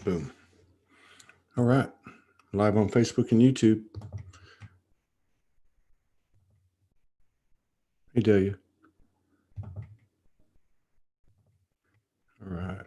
Boom. All right. Live on Facebook and YouTube. Hey, Delia. All right.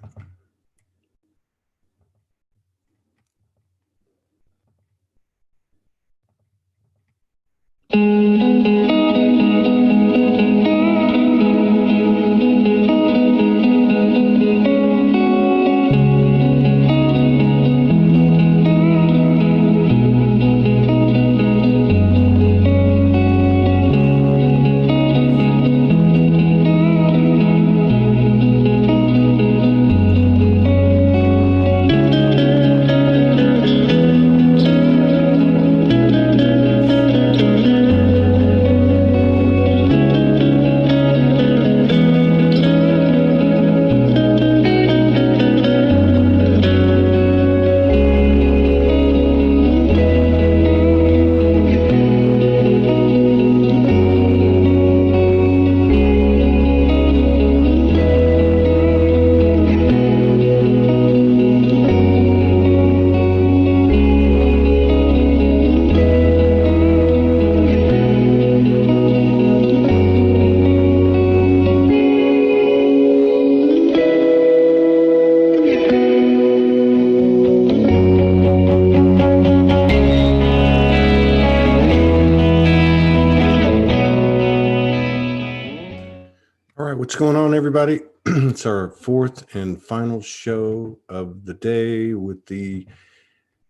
What's going on, everybody? It's our fourth and final show of the day with the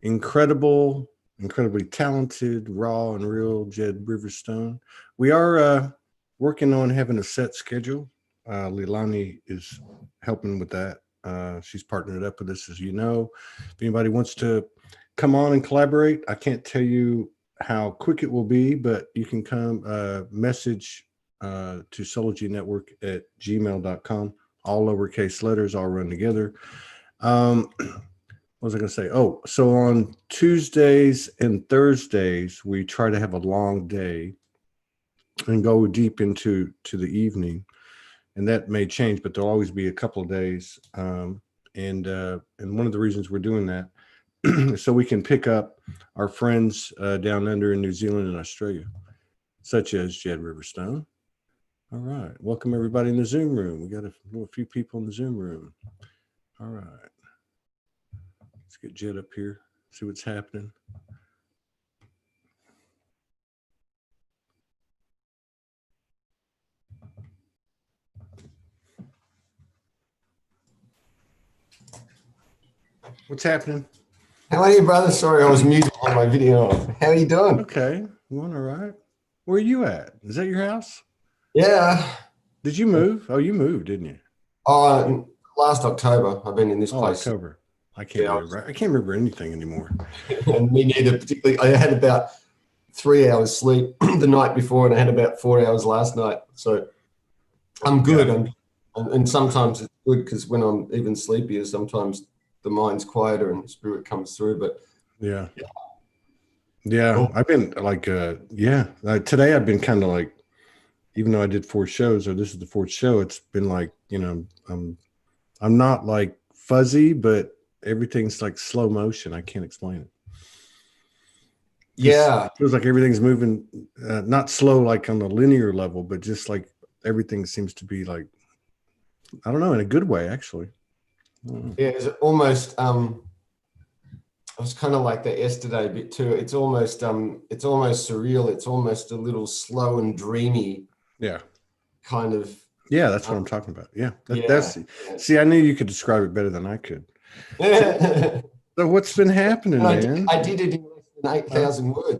incredibly talented, raw and real Ged Riverstone. We are working on having a set schedule. Leilani is helping with that. She's partnered up with us, as you know. If anybody wants to come on and collaborate, I can't tell you how quick it will be, but you can come message to soulogynetwork@gmail.com, all lowercase letters, all run together. What was I going to say? Oh, so on Tuesdays and Thursdays, we try to have a long day and go deep into the evening, and that may change, but there'll always be a couple of days. And one of the reasons we're doing that is so we can pick up our friends down under in New Zealand and Australia, such as Ged Riverstone. All right. Welcome, everybody, in the Zoom room. We got a few people in the Zoom room. All right. Let's get Ged up here, see what's happening. What's happening? How are you, brother? Sorry, I was muted on my video. How are you doing? Okay. You all right? Where are you at? Is that your house? Yeah. Did you move? Oh, you moved, didn't you? Last October. I've been in this place. October. I can't remember. I can't remember anything anymore. And me neither, particularly. I had about 3 hours sleep the night before, and I had about 4 hours last night. So I'm good. Yeah. And sometimes it's good because when I'm even sleepier, sometimes the mind's quieter and the spirit comes through. But yeah. Cool. I've been like, today I've been kind of like, even though I did 4 shows, or this is the 4th show, it's been like, I'm not like fuzzy, but everything's like slow motion. I can't explain it. Yeah. It feels like everything's moving, not slow, like on the linear level, but just like everything seems to be like, I don't know, in a good way, actually. Yeah, it's almost, I was kind of like that yesterday a bit too. It's almost surreal. It's almost a little slow and dreamy. Yeah. Kind of. Yeah, that's what I'm talking about. Yeah. See, I knew you could describe it better than I could. So what's been happening, man? I did it in less than 8,000 words.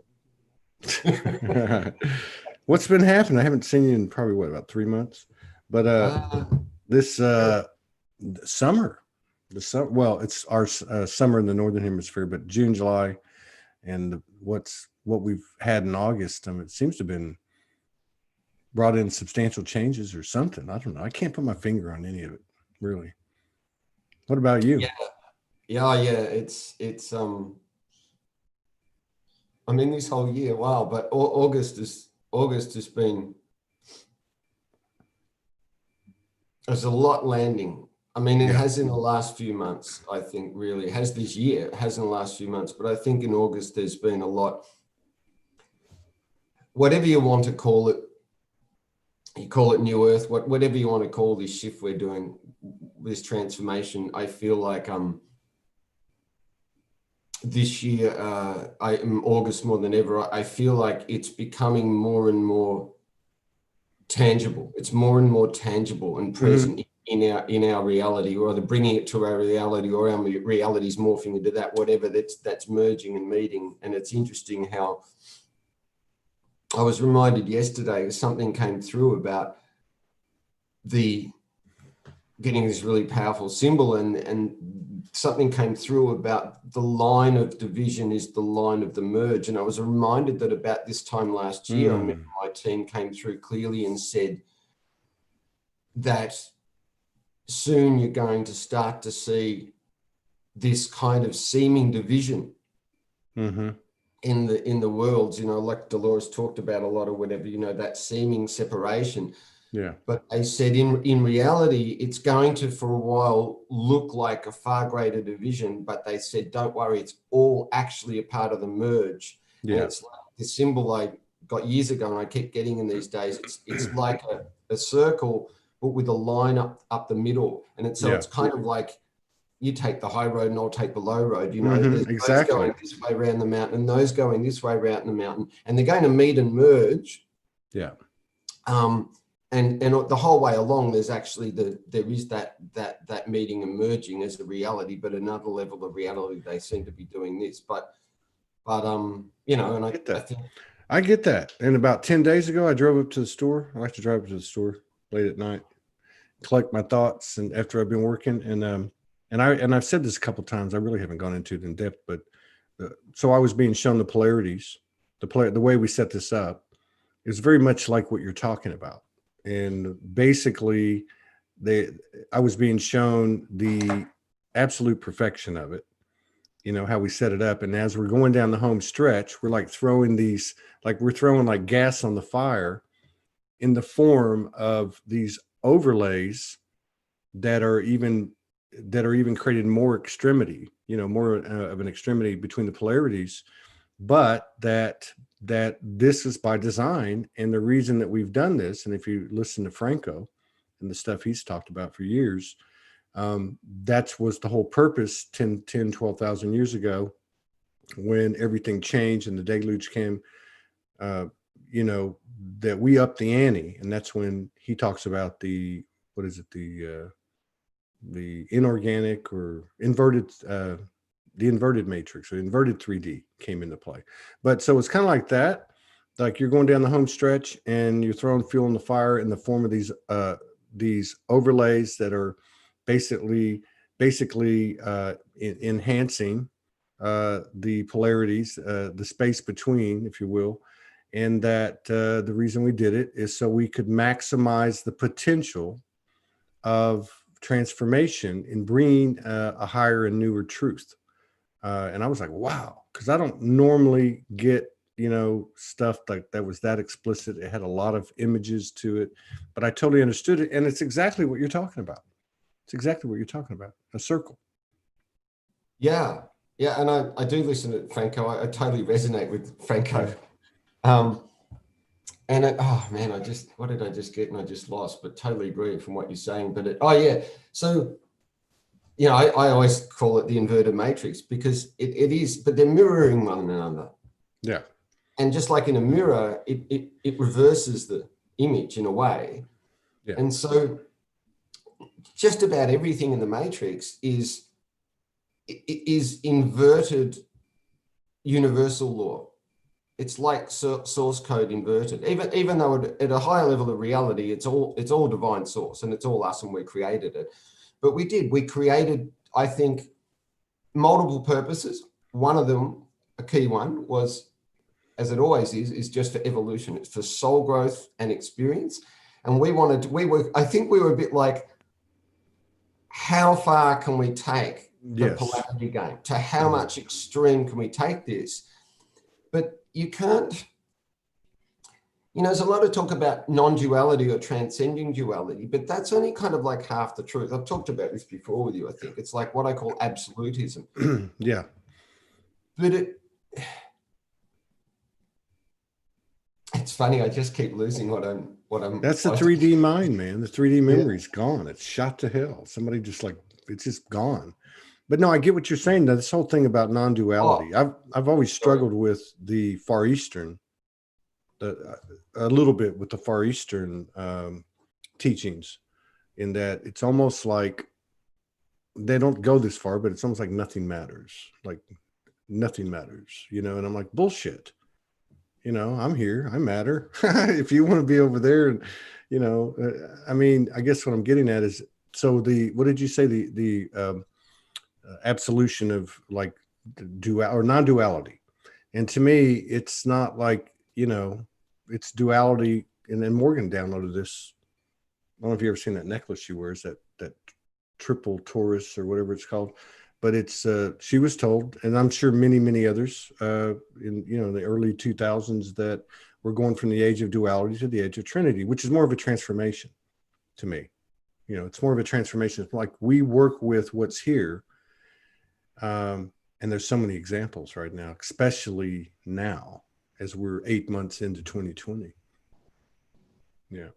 What's been happening? I haven't seen you in probably about 3 months. But this summer, well, it's our summer in the Northern Hemisphere, but June, July, and what we've had in August, it seems to have been brought in substantial changes or something. I don't know. I can't put my finger on any of it, really. What about you? Yeah. It's I mean, this whole year, wow. But August has been There's a lot landing. I mean, it Yeah. has in the last few months, I think, really. It has this year, it has in the last few months. But I think in August, there's been a lot, whatever you want to call it, you call it New Earth, whatever you want to call this shift we're doing, this transformation. I feel like this year, August more than ever, I feel like it's becoming more and more tangible. It's more and more tangible and present in our reality, or either bringing it to our reality, or our reality's morphing into that, whatever that's merging and meeting. And it's interesting how I was reminded yesterday, something came through about the getting this really powerful symbol, and something came through about the line of division is the line of the merge. And I was reminded that about this time last year, a member of my team came through clearly and said that soon you're going to start to see this kind of seeming division in the worlds, you know, like Dolores talked about a lot, or whatever, you know, that seeming separation. Yeah. But they said in reality, it's going to, for a while, look like a far greater division. But they said, don't worry, it's all actually a part of the merge. Yeah. And it's like the symbol I got years ago, and I keep getting in these days. It's like a circle, but with a line up the middle. And it's, so it's kind of like you take the high road and I'll take the low road. You know, there's those going this way around the mountain and those going this way around the mountain, and they're going to meet and merge. Yeah. And the whole way along, there's actually there is that meeting and merging as a reality, but another level of reality. They seem to be doing this, but you know, and I get that. I get that. And about 10 days ago, I drove up to the store. I like to drive up to the store late at night, collect my thoughts, and after I've been working, and I've said this a couple of times. I really haven't gone into it in depth, but so I was being shown the polarities, the way we set this up is very much like what you're talking about. And basically, I was being shown the absolute perfection of it, you know, how we set it up. And as we're going down the home stretch, we're like throwing like gas on the fire in the form of these overlays that are even creating more extremity, you know, more of an extremity between the polarities, but that this is by design. And the reason that we've done this, and if you listen to Franco and the stuff he's talked about for years, that was the whole purpose 12,000 years ago when everything changed and the deluge came, you know, that we upped the ante. And that's when he talks about the inorganic or inverted, the inverted matrix, or inverted 3D came into play. But so it's kind of like that, like you're going down the home stretch and you're throwing fuel in the fire in the form of these overlays that are basically enhancing the polarities, the space between, if you will. And that the reason we did it is so we could maximize the potential of transformation in bringing a higher and newer truth. And I was like, wow, because I don't normally get, you know, stuff like that was that explicit. It had a lot of images to it, but I totally understood it. And it's exactly what you're talking about. It's exactly what you're talking about, a circle. Yeah. Yeah. And I do listen to Franco. I totally resonate with Franco. And oh man, what did I just get? And I just lost, but totally agree from what you're saying. But so, you know, I always call it the inverted matrix because it is, but they're mirroring one another. Yeah. And just like in a mirror, it reverses the image in a way. Yeah. And so just about everything in the matrix is inverted universal law. It's like source code inverted, even though at a higher level of reality, it's all divine source and it's all us and we created it. But we created, I think, multiple purposes. One of them, a key one, was, as it always is just for evolution. It's for soul growth and experience. And I think we were a bit like, how far can we take the polarity game? To how much extreme can we take this? But you can't there's a lot of talk about non-duality or transcending duality, but that's only kind of like half the truth. I've talked about this before with you, I think. It's like what I call absolutism. Yeah. But it's funny, I just keep losing what I'm That's the 3D mind, man. The 3D Yeah. memory's gone. It's shot to hell. Somebody just like, it's just gone. But no, I get what you're saying. This whole thing about non-duality. I've always struggled with the Far Eastern, a little bit with the Far Eastern teachings, in that it's almost like they don't go this far, but it's almost like nothing matters. Like nothing matters, and I'm like, bullshit. I'm here. I matter. If you want to be over there, and I mean, I guess what I'm getting at is, so what did you say? The absolution of like dual or non-duality. And to me, it's not like, it's duality. And then Morgan downloaded this. I don't know if you ever seen that necklace she wears, that triple Taurus or whatever it's called. But it's she was told, and I'm sure many others in the early 2000s, that we're going from the age of duality to the age of Trinity, which is more of a transformation to me. It's more of a transformation. It's like we work with what's here. And there's so many examples right now, especially now as we're 8 months into 2020. Yeah.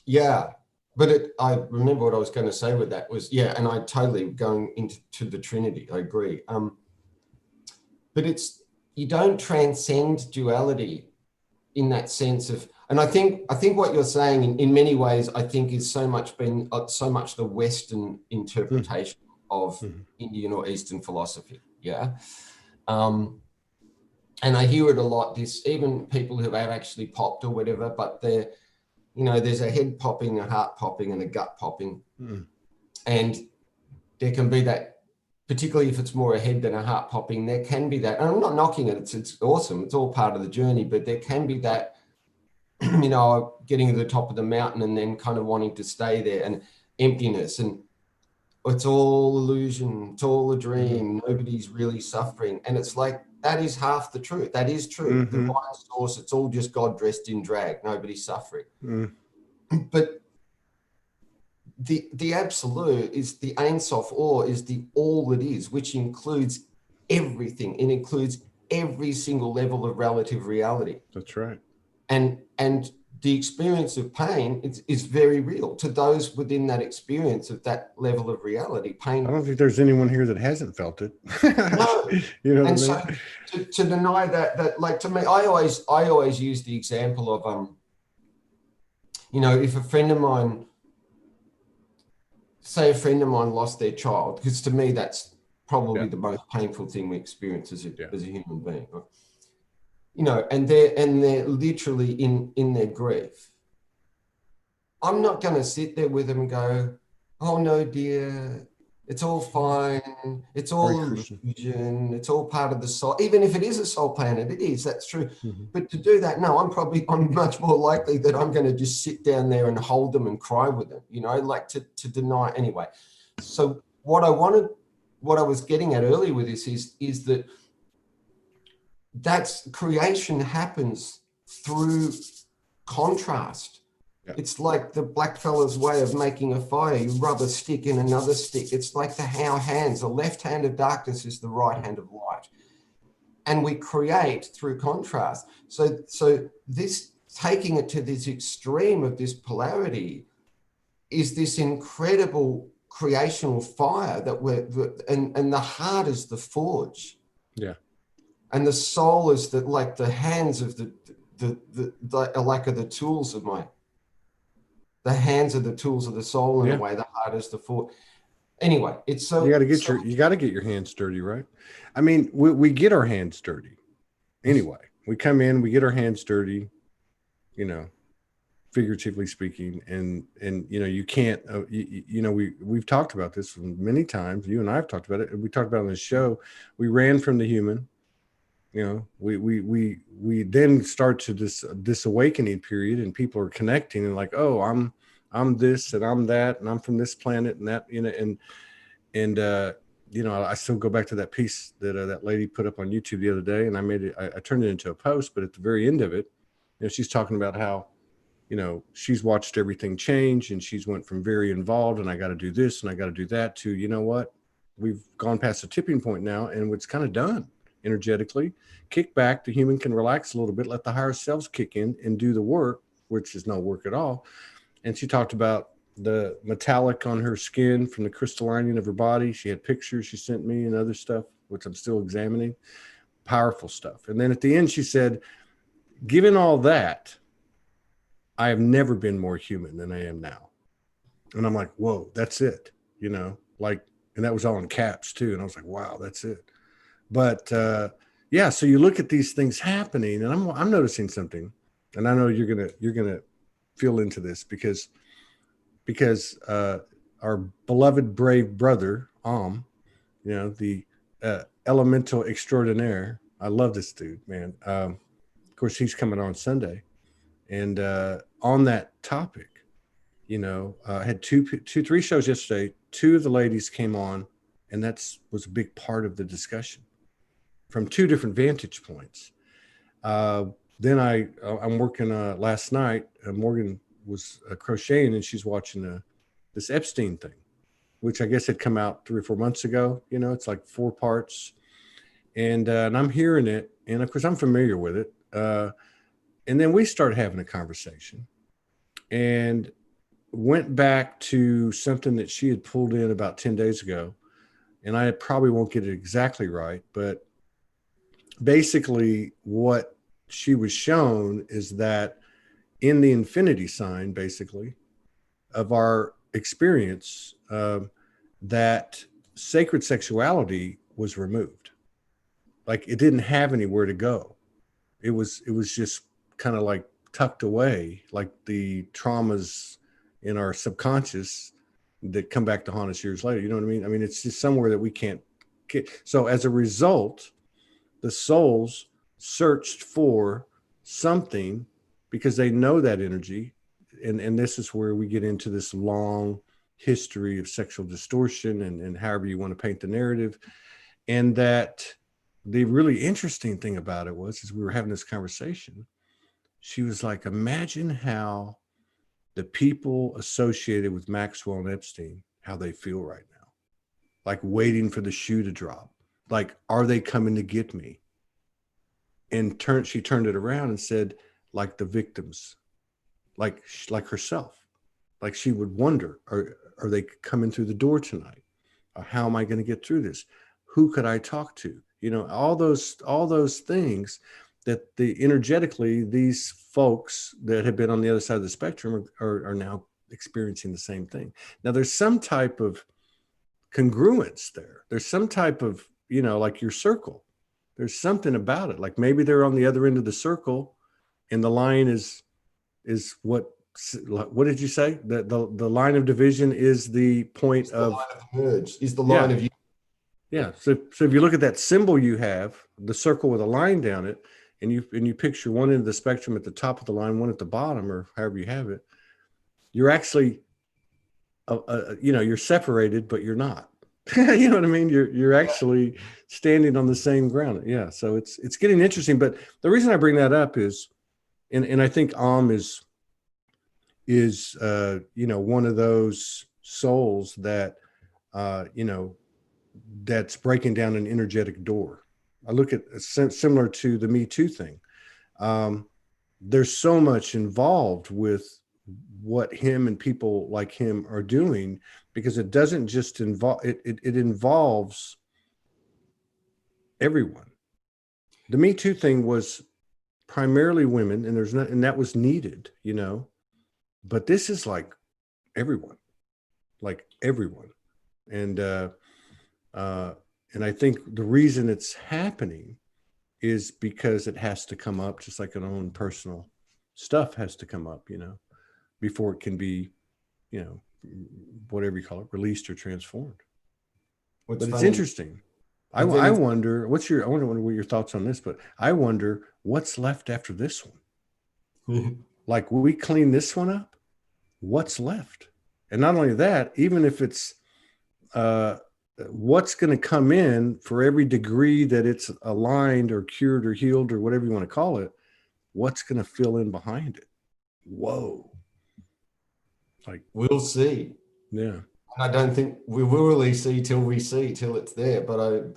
Yeah. But I remember what I was going to say with that was, and I totally going into the Trinity. I agree. But you don't transcend duality in that sense of, and I think what you're saying in many ways, I think is so much the Western interpretation of Indian or Eastern philosophy. Yeah. And I hear it a lot, even people who have actually popped or whatever, but there's a head popping, a heart popping, and a gut popping. And there can be that, particularly if it's more a head than a heart popping, there can be that. And I'm not knocking it. It's awesome. It's all part of the journey, but there can be that, getting to the top of the mountain and then kind of wanting to stay there, and emptiness, and it's all illusion. It's all a dream. Nobody's really suffering. And it's like, that is half the truth. That is true. Divine source, it's all just God dressed in drag. Nobody's suffering. But the absolute is the Ein Sof Or, is the all that is, which includes everything. It includes every single level of relative reality. That's right. And the experience of pain is very real to those within that experience of that level of reality. Pain. I don't think there's anyone here that hasn't felt it. No. And so to deny that, like, to me, I always use the example of, if a friend of mine lost their child, because to me, that's probably the most painful thing we experience as a human being. And they're literally in their grief. I'm not going to sit there with them and go, "Oh no, dear, it's all fine. It's all illusion. It's all part of the soul." Even if it is a soul planet, it is. That's true. But to do that, no, I'm much more likely that I'm going to just sit down there and hold them and cry with them. Like to deny anyway. So what I was getting at earlier with this is that that's creation happens through contrast. It's like the blackfellas' way of making a fire. You rub a stick in another stick. It's like our hands. The left hand of darkness is the right hand of light. And we create through contrast. So this, taking it to this extreme of this polarity, is this incredible creational fire and the heart is the forge. Yeah. And the soul is like the hands of the tools of the hands are the tools of the soul in a way. The heart is the forge. Anyway, it's so you got to get your hands dirty, right? I mean, we get our hands dirty anyway. We come in, we get our hands dirty, figuratively speaking, and you can't we've talked about this many times. You and I have talked about it. We talked about it on this show. We ran from the human. We then start to this awakening period, and people are connecting and like, oh, I'm this and I'm that, and I'm from this planet and that, I still go back to that piece that that lady put up on YouTube the other day, and I turned it into a post, but at the very end of it, she's talking about how, she's watched everything change, and she's went from very involved and I got to do this and I got to do that to, you know what, we've gone past the tipping point now and it's kind of done energetically. Kick back, the human can relax a little bit, let the higher selves kick in and do the work, which is no work at all. And she talked about the metallic on her skin from the crystal lining of her body. She had pictures she sent me and other stuff, which I'm still examining. Powerful stuff. And then at the end, she said, given all that, I have never been more human than I am now. And I'm like, whoa, that's it. Like, and that was all in caps too. And I was like, wow, that's it. But yeah, so you look at these things happening, and I'm noticing something, and I know you're gonna feel into this because our beloved brave brother the elemental extraordinaire. I love this dude, man. Of course, he's coming on Sunday, and on that topic, I had three shows yesterday. Two of the ladies came on, and was a big part of the discussion from two different vantage points. Then I'm working last night. Morgan was crocheting, and she's watching this Epstein thing, which I guess had come out 3 or 4 months ago. It's like 4 parts, and I'm hearing it, and of course I'm familiar with it. And then we started having a conversation, and went back to something that she had pulled in about 10 days ago, and I probably won't get it exactly right, but basically what she was shown is that in the infinity sign, basically, of our experience, that sacred sexuality was removed. Like, it didn't have anywhere to go. It was just kind of like tucked away, like the traumas in our subconscious that come back to haunt us years later. You know what I mean? I mean, it's just somewhere that we can't get. So as a result, the souls searched for something because they know that energy. And this is where we get into this long history of sexual distortion and however you want to paint the narrative. And that the really interesting thing about it was, as we were having this conversation, she was like, imagine how the people associated with Maxwell and Epstein, how they feel right now, like waiting for the shoe to drop. Like, are they coming to get me? And she turned it around and said, like the victims, like herself, like she would wonder, are they coming through the door tonight? Or how am I going to get through this? Who could I talk to? All those things that energetically, these folks that have been on the other side of the spectrum are now experiencing the same thing. Now, there's some type of congruence there. There's some type of, like your circle. There's something about it. Like maybe they're on the other end of the circle, and the line is what did you say? The line of division is the point of, the line of the merge, is the line of you. Yeah. So if you look at that symbol you have, the circle with a line down it, and you picture one end of the spectrum at the top of the line, one at the bottom, or however you have it, you're actually, you're separated, but you're not. You know what I mean? You're actually standing on the same ground. Yeah. So it's getting interesting. But the reason I bring that up is, and I think is one of those souls that that's breaking down an energetic door. I look at similar to the Me Too thing. There's so much involved with what him and people like him are doing, because it doesn't just involve it involves everyone. The Me Too thing was primarily women, and that was needed, but this is like everyone. And I think the reason it's happening is because it has to come up, just like our own personal stuff has to come up, before it can be, whatever you call it, released or transformed. But it's interesting. I wonder what your thoughts on this, but I wonder what's left after this one. Like, will we clean this one up? What's left? And not only that, even if it's, what's going to come in for every degree that it's aligned or cured or healed or whatever you want to call it, what's going to fill in behind it? Whoa. Like, we'll see. yeah. I don't think we will really see till it's there. Well,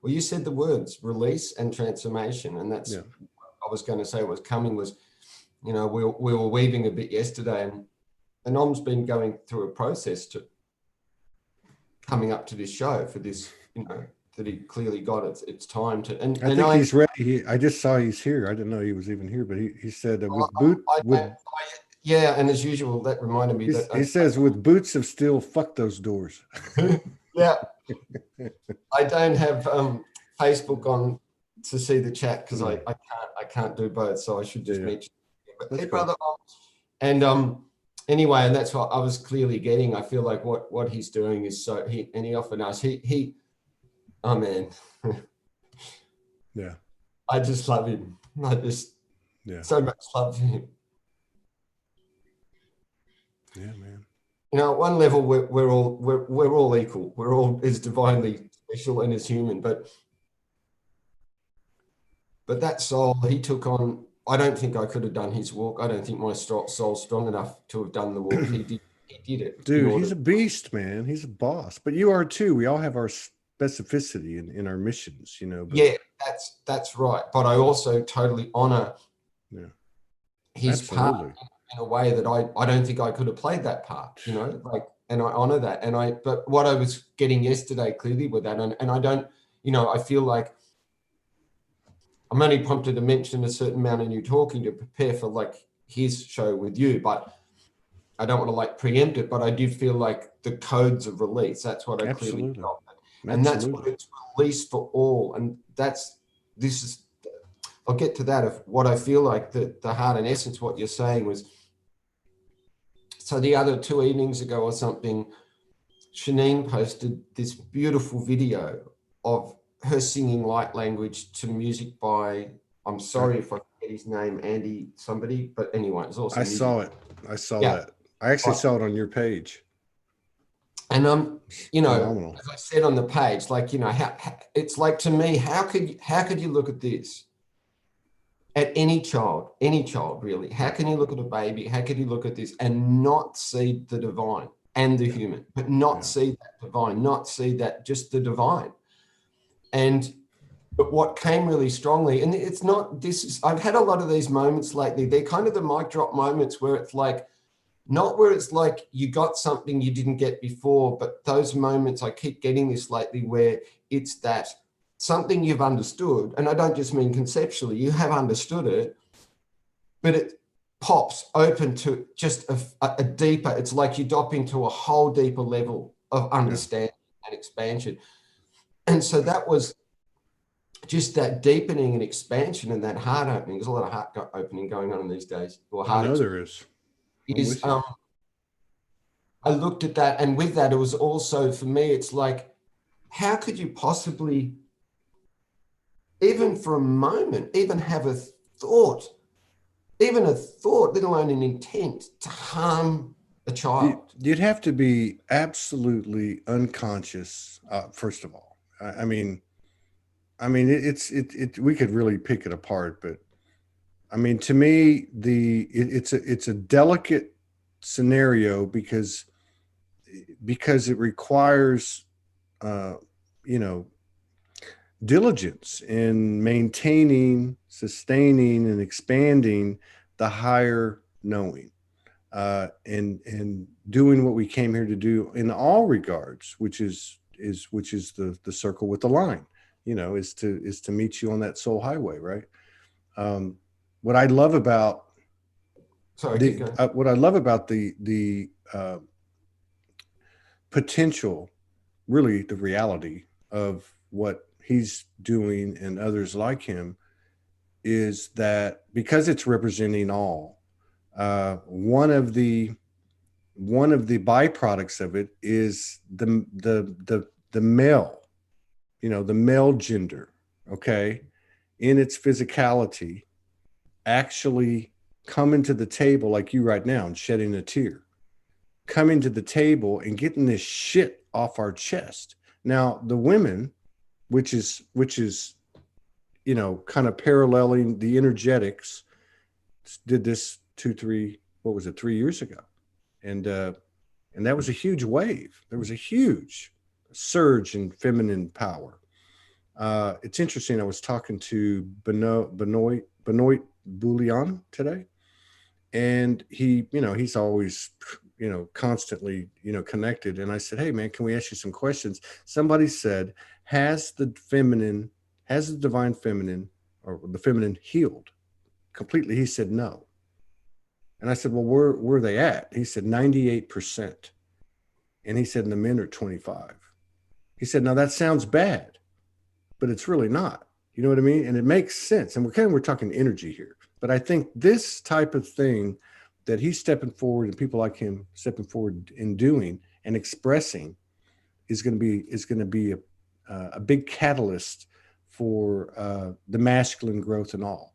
you said the words release and transformation, and that's I was going to say was coming was, we were weaving a bit yesterday, and Om's been going through a process to coming up to this show for this, that he clearly got it's time to. And I think he's ready. I just saw he's here. I didn't know he was even here, but he said yeah, and as usual, that reminded me that he says with boots of steel, fuck those doors. Yeah, I don't have Facebook on to see the chat because I can't do both, so I should just mention. But hey, brother, and anyway, and that's what I was clearly getting. I feel like what he's doing is so he often asks oh man, yeah, I just love him. I just so much love for him. Yeah, man. At one level, we're all equal. We're all as divinely special and as human. But that soul he took on, I don't think I could have done his walk. I don't think my soul's strong enough to have done the walk. He did it. Dude, he's a beast, man. He's a boss. But you are too. We all have our specificity in our missions, But, yeah, that's right. But I also totally honor his part in a way that I don't think I could have played that part, and I honor that. But what I was getting yesterday clearly with that, and I don't, I feel like I'm only prompted to mention a certain amount in you talking to prepare for like his show with you, but I don't want to preempt it, but I do feel like the codes of release, that's what I clearly felt. And that's what it's released for all. And I'll get to that of what I feel like the heart and essence, what you're saying was, so the other 2 evenings ago or something, Shanine posted this beautiful video of her singing light language to music by, I'm sorry if I forget his name, Andy somebody, but anyway, it's also I saw it. I saw that. I actually saw it on your page. And as I said on the page, it's like, to me, how could you look at this at any child really? How can you look at a baby? How could you look at this and not see the divine and the human, but not see that divine, not see that, just the divine? But what came really strongly, and it's not, I've had a lot of these moments lately. They're kind of the mic drop moments where it's like, not where it's like you got something you didn't get before, but those moments, I keep getting this lately, where it's that something you've understood, and I don't just mean conceptually, you have understood it, but it pops open to just a deeper, it's like you drop into a whole deeper level of understanding and expansion. And so that was just that deepening and expansion and that heart opening. There's a lot of heart opening going on in these days. I know there is. I looked at that, and with that, it was also, for me, it's like, how could you possibly, even for a moment, even have a thought, let alone an intent to harm a child? You'd have to be absolutely unconscious, first of all. I mean, we could really pick it apart, but I mean, to me, it's a delicate scenario because it requires, diligence in maintaining, sustaining, and expanding the higher knowing, and doing what we came here to do in all regards, which is the circle with the line, is to meet you on that soul highway, right? What I love about the potential, really the reality of what he's doing and others like him, is that because it's representing all, one of the byproducts of it is the male, the male gender, okay, in its physicality, actually coming to the table like you right now and shedding a tear, coming to the table and getting this shit off our chest. Now the women, which is kind of paralleling the energetics. Did this 3 years ago, and that was a huge wave. There was a huge surge in feminine power. It's interesting. I was talking to Benoit Bouillon today, and he's always, constantly, connected. And I said, hey man, can we ask you some questions? Somebody said, has the divine feminine, or the feminine, healed completely? He said no. And I said, well, where are they at? He said 98%. And he said, and the men are 25. He said, now that sounds bad, but it's really not. You know what I mean? And it makes sense. And we're talking energy here. But I think this type of thing that he's stepping forward, and people like him stepping forward and doing and expressing, is going to be a big catalyst for the masculine growth and all.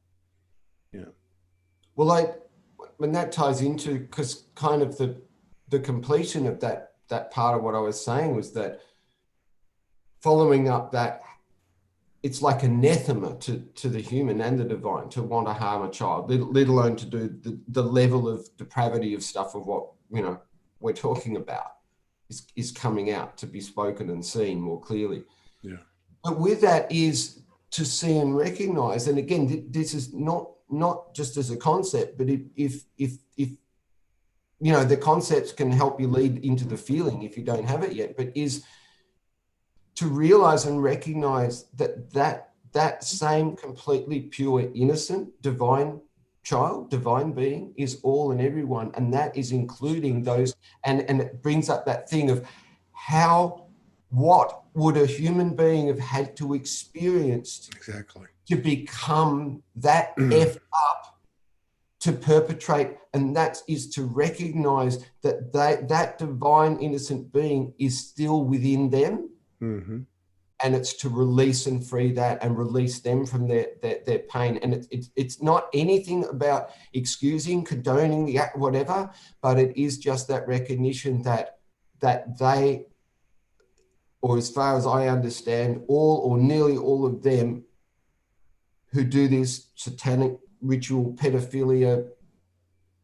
Well, when that ties into, because kind of the completion of that part of what I was saying was that following up that, it's like anathema to the human and the divine to want to harm a child, let alone to do the level of depravity of stuff of what we're talking about is coming out to be spoken and seen more clearly. Yeah. But with that is to see and recognize, and again, this is not just as a concept, but if the concepts can help you lead into the feeling if you don't have it yet, but is to realize and recognize that same completely pure, innocent, divine child, divine being is all and everyone. And that is including those, and it brings up that thing of what would a human being have had to experience exactly to become that effed up to perpetrate, and that is to recognize that divine innocent being is still within them. Mm-hmm. And it's to release and free that and release them from their pain. And it's not anything about excusing, condoning the act, whatever, but it is just that recognition that they, or as far as I understand, all or nearly all of them who do this satanic ritual, pedophilia,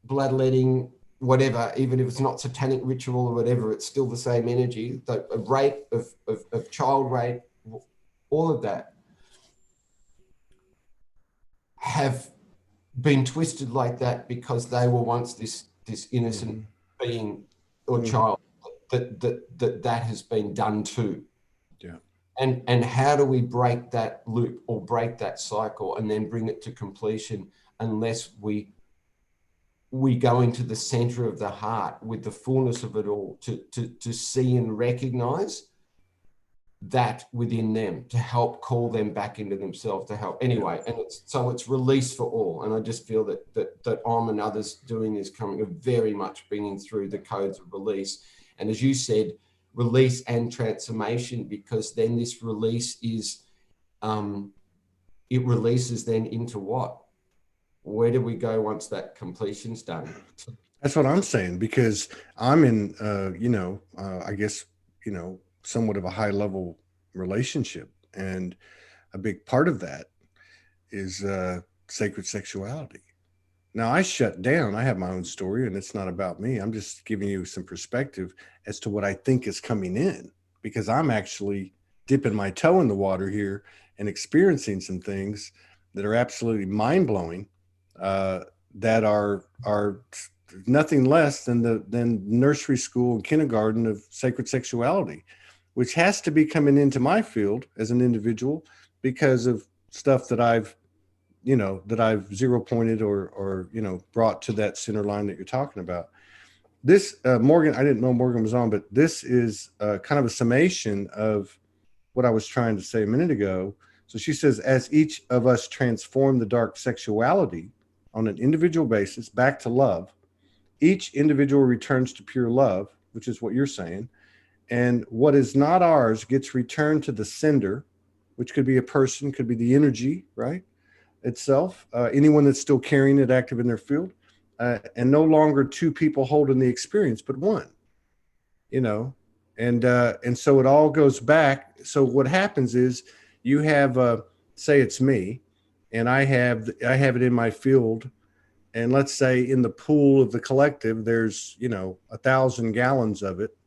bloodletting, whatever, even if it's not satanic ritual or whatever, it's still the same energy, the rape of child rape, all of that have been twisted like that because they were once this innocent being or child that has been done to. Yeah. And how do we break that loop or break that cycle and then bring it to completion unless we go into the center of the heart with the fullness of it all to see and recognize that within them, to help call them back into themselves, to help anyway. And it's release for all. And I just feel that Om and others doing this coming are very much bringing through the codes of release. And as you said, release and transformation, because then this release is, it releases then into what? Where do we go once that completion's done? That's what I'm saying, because I'm in, I guess, somewhat of a high level relationship. And a big part of that is sacred sexuality. Now I shut down. I have my own story, and it's not about me. I'm just giving you some perspective as to what I think is coming in, because I'm actually dipping my toe in the water here and experiencing some things that are absolutely mind blowing. That are nothing less than nursery school and kindergarten of sacred sexuality, which has to be coming into my field as an individual because of stuff that I've zero pointed or brought to that center line that you're talking about. This Morgan, I didn't know Morgan was on, but this is kind of a summation of what I was trying to say a minute ago. So she says, as each of us transform the dark sexuality on an individual basis back to love, each individual returns to pure love, which is what you're saying. And what is not ours gets returned to the sender, which could be a person, could be the energy, right? Itself, anyone that's still carrying it active in their field, and no longer two people holding the experience, but one, and so it all goes back. So what happens is you have say it's me, and I have it in my field, and let's say in the pool of the collective, there's 1,000 gallons of it,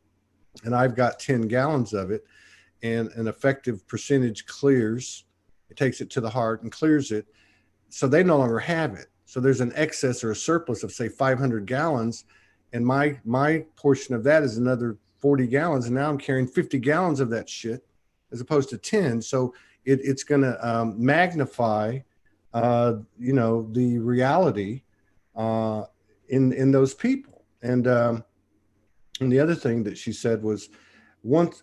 and I've got 10 gallons of it, and an effective percentage clears. It takes it to the heart and clears it, so they no longer have it. So there's an excess or a surplus of say 500 gallons, and my portion of that is another 40 gallons, and now I'm carrying 50 gallons of that shit as opposed to 10. So it's going to magnify, the reality in those people. And the other thing that she said was, once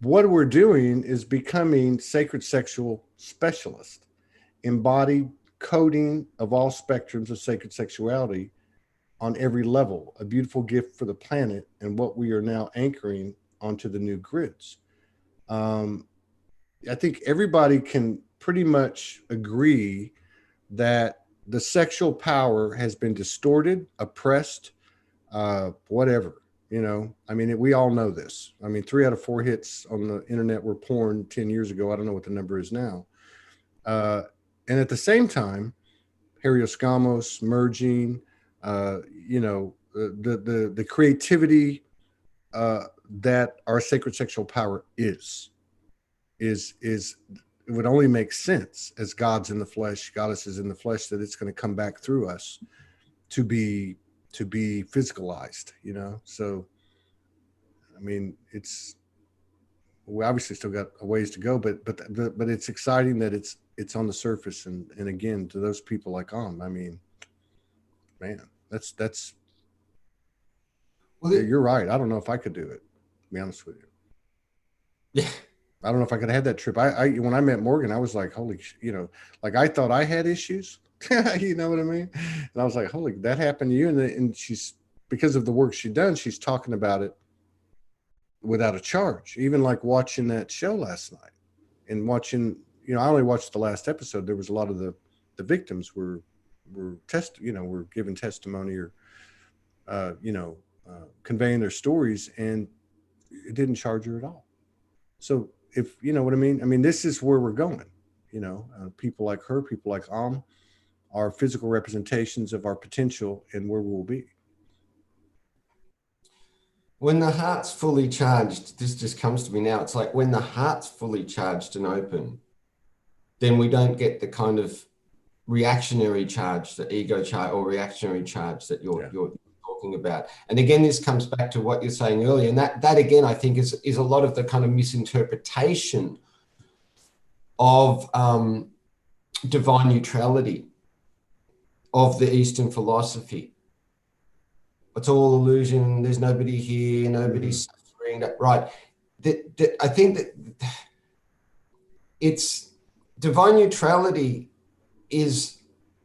what we're doing is becoming sacred sexual specialists, embodied coding of all spectrums of sacred sexuality on every level, a beautiful gift for the planet, and what we are now anchoring onto the new grids. I think everybody can pretty much agree that the sexual power has been distorted, oppressed, whatever. I mean, we all know this. I mean, 3 out of 4 hits on the internet were porn 10 years ago. I don't know what the number is now. And at the same time, Helioscamos, merging, the creativity that our sacred sexual power is it would only make sense as gods in the flesh, goddesses in the flesh, that it's going to come back through us to be physicalized, So, I mean, we obviously still got a ways to go, but it's exciting that it's on the surface, and again, to those people like I mean, man, that's well, you're right. I don't know if I could do it, to be honest with you. Yeah. I don't know if I could have that trip. I when I met Morgan, I was like, holy, like I thought I had issues. You know what I mean? And I was like, holy, that happened to you. And she's, because of the work she'd done, she's talking about it without a charge. Even like watching that show last night and watching, I only watched the last episode. There was a lot of the victims were giving testimony or, conveying their stories, and it didn't charge her at all. So if you know what I mean, this is where we're going. People like her, people like are physical representations of our potential and where we'll be. When the heart's fully charged, this just comes to me now. It's like when the heart's fully charged and open, then we don't get the kind of reactionary charge, the ego charge or reactionary charge that you're talking about. And again, this comes back to what you're saying earlier. And that again, I think is a lot of the kind of misinterpretation of divine neutrality of the Eastern philosophy. It's all illusion. There's nobody here. Nobody's suffering. Right. I think that it's divine neutrality is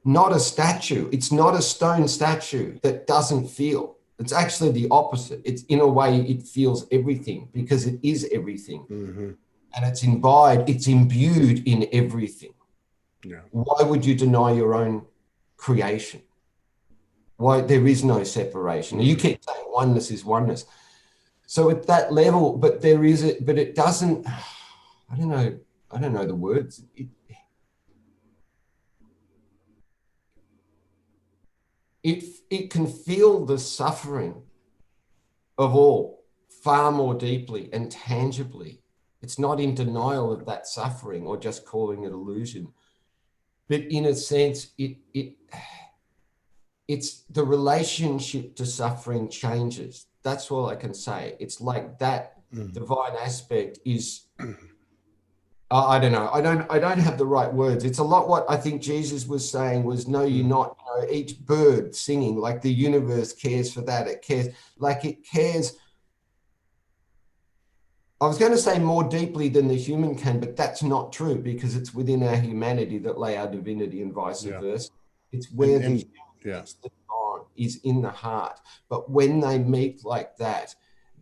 not a statue. It's not a stone statue that doesn't feel. It's actually the opposite. It's, in a way, it feels everything because it is everything. Mm-hmm. And it's imbued in everything. Yeah. Why would you deny your own creation? Why? There is no separation. Mm-hmm. You keep saying oneness is oneness. So at that level, but it doesn't, I don't know the words. It can feel the suffering of all far more deeply and tangibly. It's not in denial of that suffering or just calling it illusion. But in a sense, it's the relationship to suffering changes. That's all I can say. It's like that divine aspect is, I don't know. I don't have the right words. It's a lot what I think Jesus was saying was, no, you're not. Each bird singing, like the universe cares for that. It cares. I was going to say more deeply than the human can, but that's not true because it's within our humanity that lay our divinity and vice versa. It's where the divine is in the heart. But when they meet like that,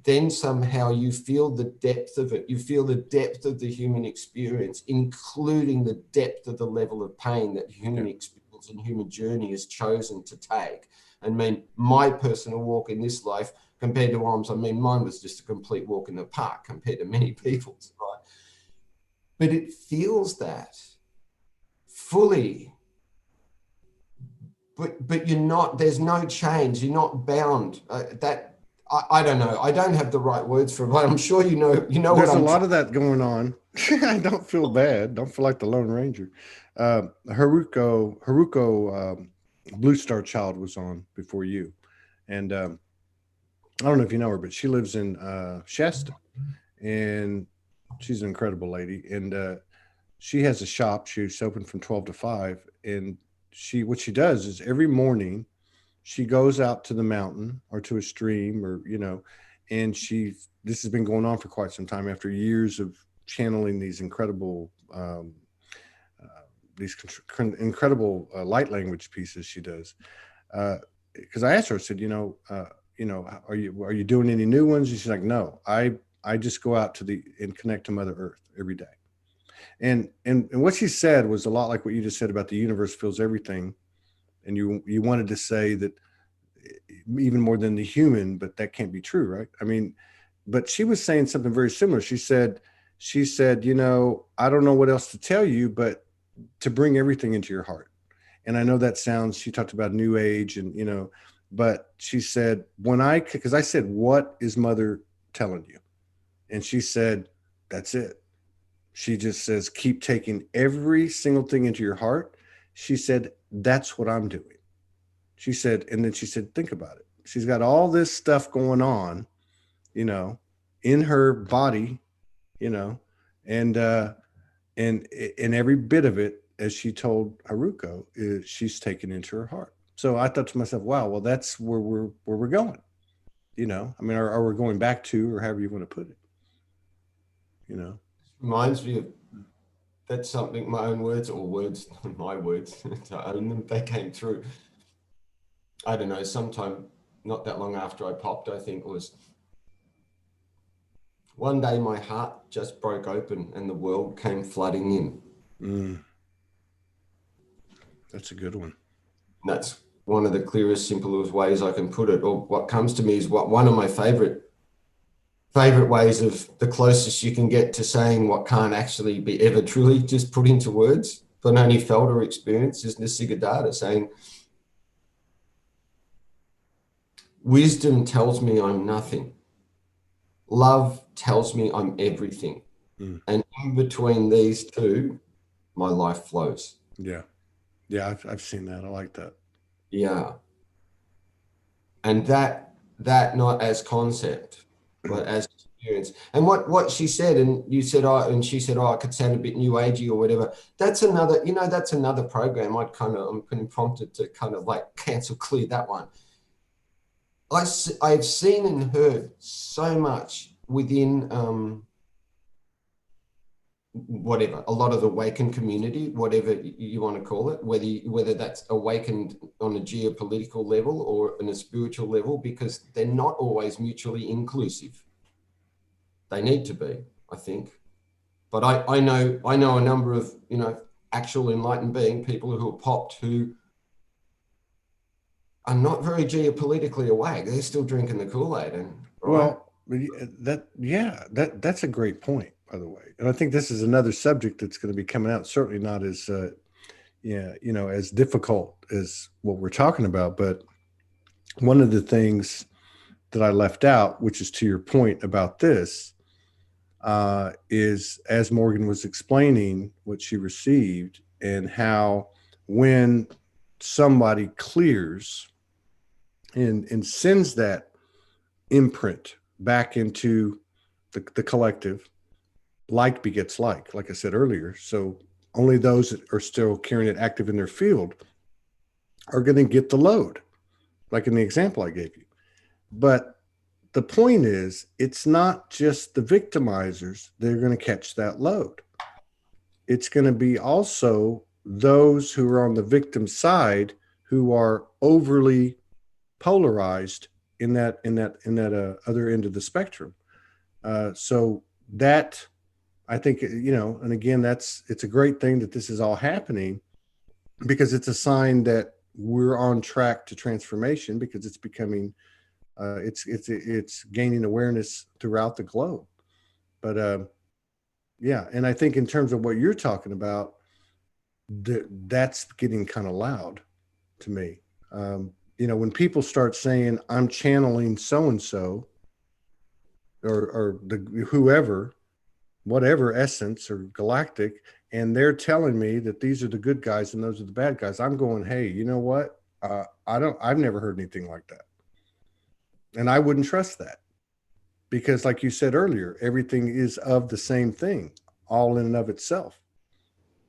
then somehow you feel the depth of it. You feel the depth of the human experience, including the depth of the level of pain that human experience and human journey has chosen to take. I mean, my personal walk in this life compared to mine was just a complete walk in the park compared to many people's, right? but it feels that fully. But you're not, there's no change. You're not bound. I don't know. I don't have the right words for it, but I'm sure you know what There's a I'm lot of that going on. I don't feel bad. Don't feel like the Lone Ranger. Haruko, Blue Star Child was on before you. And I don't know if you know her, but she lives in Shasta. And she's an incredible lady. And she has a shop. She's open from 12 to 5. And what she does is every morning she goes out to the mountain or to a stream or, and this has been going on for quite some time after years of channeling these incredible, light language pieces she does. Because I asked her, I said, are you doing any new ones? And she's like, no, I just go out and connect to Mother Earth every day. And what she said was a lot like what you just said about the universe feels everything. And you wanted to say that even more than the human, but that can't be true, right? I mean, but she was saying something very similar. She said, I don't know what else to tell you, but to bring everything into your heart. And I know that she talked about new age and, but she said, because I said, what is Mother telling you? And she said, that's it. She just says, keep taking every single thing into your heart. She said, that's what I'm doing. She said, and then she said, think about it. She's got all this stuff going on, in her body, and every bit of it, as she told Haruko, she's taken into her heart. So I thought to myself, wow, well, that's where we're going. I mean, are we going back to, or however you want to put it, Reminds me of, that's something, my own words, or words, my words, to own them, they came through. I don't know, sometime not that long after I popped, I think it was, one day my heart just broke open and the world came flooding in. That's a good one. And that's one of the clearest, simplest ways I can put it. Or what comes to me is one of my favorite ways of the closest you can get to saying what can't actually be ever truly just put into words, but only felt or experienced, is Nisigadata saying, wisdom tells me I'm nothing. Love tells me I'm everything. And in between these two, my life flows. Yeah. Yeah, I've seen that. I like that. Yeah. And that not as concept, but as experience. And what she said, and you said, and she said, I could sound a bit new agey or whatever. That's another program. I'm getting prompted to kind of like cancel clear that one. I've seen and heard so much within whatever, a lot of the awakened community, whatever you want to call it, whether that's awakened on a geopolitical level or on a spiritual level, because they're not always mutually inclusive. They need to be, I think. But I know a number of, actual enlightened people who are popped who are not very geopolitically awake. They're still drinking the Kool-Aid. And right? Well, that's a great point, by the way. And I think this is another subject that's going to be coming out. Certainly not as, as difficult as what we're talking about. But one of the things that I left out, which is to your point about this, is as Morgan was explaining what she received and how when somebody clears and sends that imprint back into the collective, like begets like I said earlier. So only those that are still carrying it active in their field are going to get the load, like in the example I gave you. But the point is, it's not just the victimizers that are going to catch that load. It's going to be also those who are on the victim side who are overly polarized in that other end of the spectrum. So that, I think, and again, it's a great thing that this is all happening, because it's a sign that we're on track to transformation, because it's becoming, it's gaining awareness throughout the globe. But Yeah. And I think in terms of what you're talking about, that's getting kind of loud to me. When people start saying, I'm channeling so and so, or the whoever, whatever essence or galactic, and they're telling me that these are the good guys and those are the bad guys, I'm going, hey, you know what? I've never heard anything like that. And I wouldn't trust that, because like you said earlier, everything is of the same thing, all in and of itself.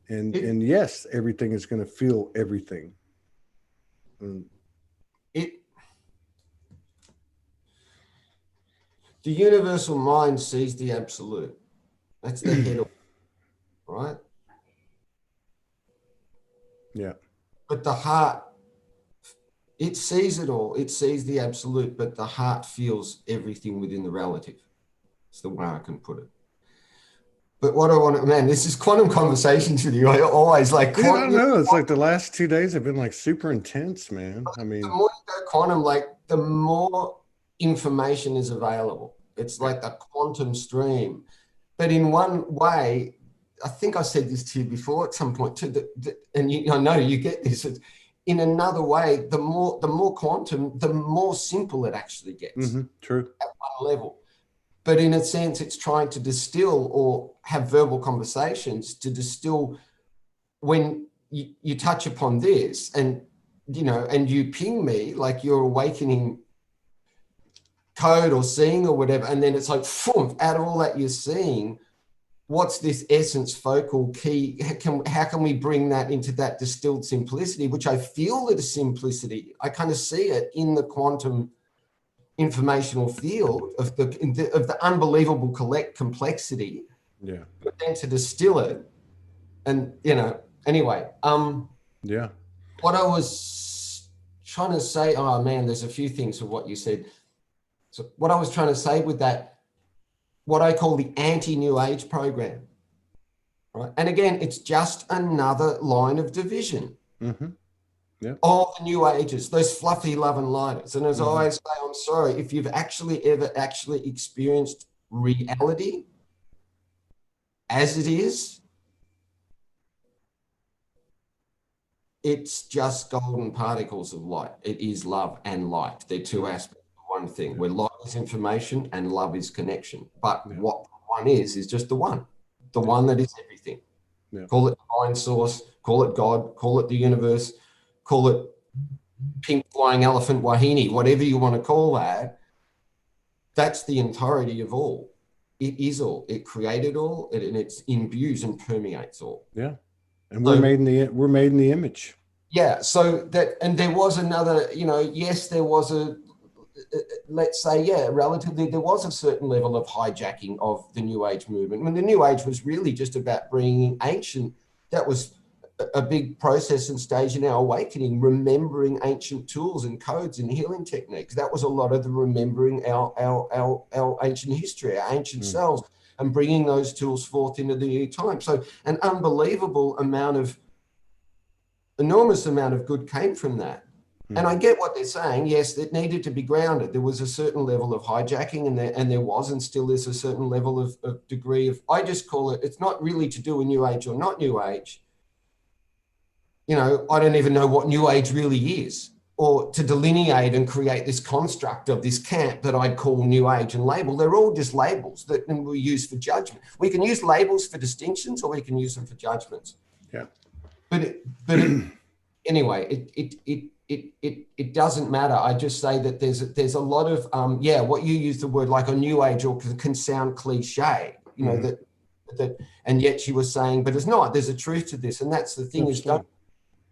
And yes, everything is going to feel everything. It the universal mind sees the absolute. That's the head of, right? Yeah. But the heart, it sees it all. It sees the absolute, but the heart feels everything within the relative. It's the way I can put it. But what I want to, man, this is quantum conversations with you. I always like Yeah, I know. It's like the last 2 days have been like super intense, man. I the mean, more you go quantum, like the more information is available. It's like the quantum stream. But in one way, I think I said this to you before at some point too, and I know you get this. In another way, the more quantum, the more simple it actually gets. True. At one level. But in a sense, it's trying to distill or have verbal conversations to distill when you touch upon this and, and you ping me like you're awakening code or seeing or whatever. And then it's like, out of all that you're seeing, what's this essence, focal key? How can we bring that into that distilled simplicity, which I feel that is simplicity. I kind of see it in the quantum informational field of the unbelievable complexity. Yeah. But then to distill it, and anyway, Yeah. what I was trying to say, oh man, there's a few things of what you said. So what I was trying to say with that, what I call the anti-New Age program, right? And again, it's just another line of division. Yeah. All the New Ages, those fluffy love and lighters. And as I always say, I'm sorry, if you've ever experienced reality as it is, it's just golden particles of light. It is love and light. They're two aspects of one thing, where light is information and love is connection. But what one is just the one that is everything. Yeah. Call it divine source, call it God, call it the universe, call it pink flying elephant wahine, whatever you want to call that. That's the entirety of all. It is all. It created all, and it imbues and permeates all. Yeah. And we're made in the image. Yeah. So that, and there was another, yes, there was let's say, relatively, there was a certain level of hijacking of the New Age movement. When the New Age was really just about bringing ancient, that was a big process and stage in our awakening, remembering ancient tools and codes and healing techniques. That was a lot of the remembering our ancient history, our ancient selves, and bringing those tools forth into the new time. So an enormous amount of good came from that. And I get what they're saying. Yes, it needed to be grounded. There was a certain level of hijacking, and there was, and still is, a certain level of degree of, I just call it, it's not really to do with New Age or not New Age. I don't even know what New Age really is, or to delineate and create this construct of this camp that I'd call New Age and label. They're all just labels that we use for judgment. We can use labels for distinctions, or we can use them for judgments. Yeah. But anyway, it doesn't matter. I just say that there's a lot of what you use the word like a New Age or can sound cliche, that and yet she was saying, but it's not. There's a truth to this, and that's the thing. Absolutely. Is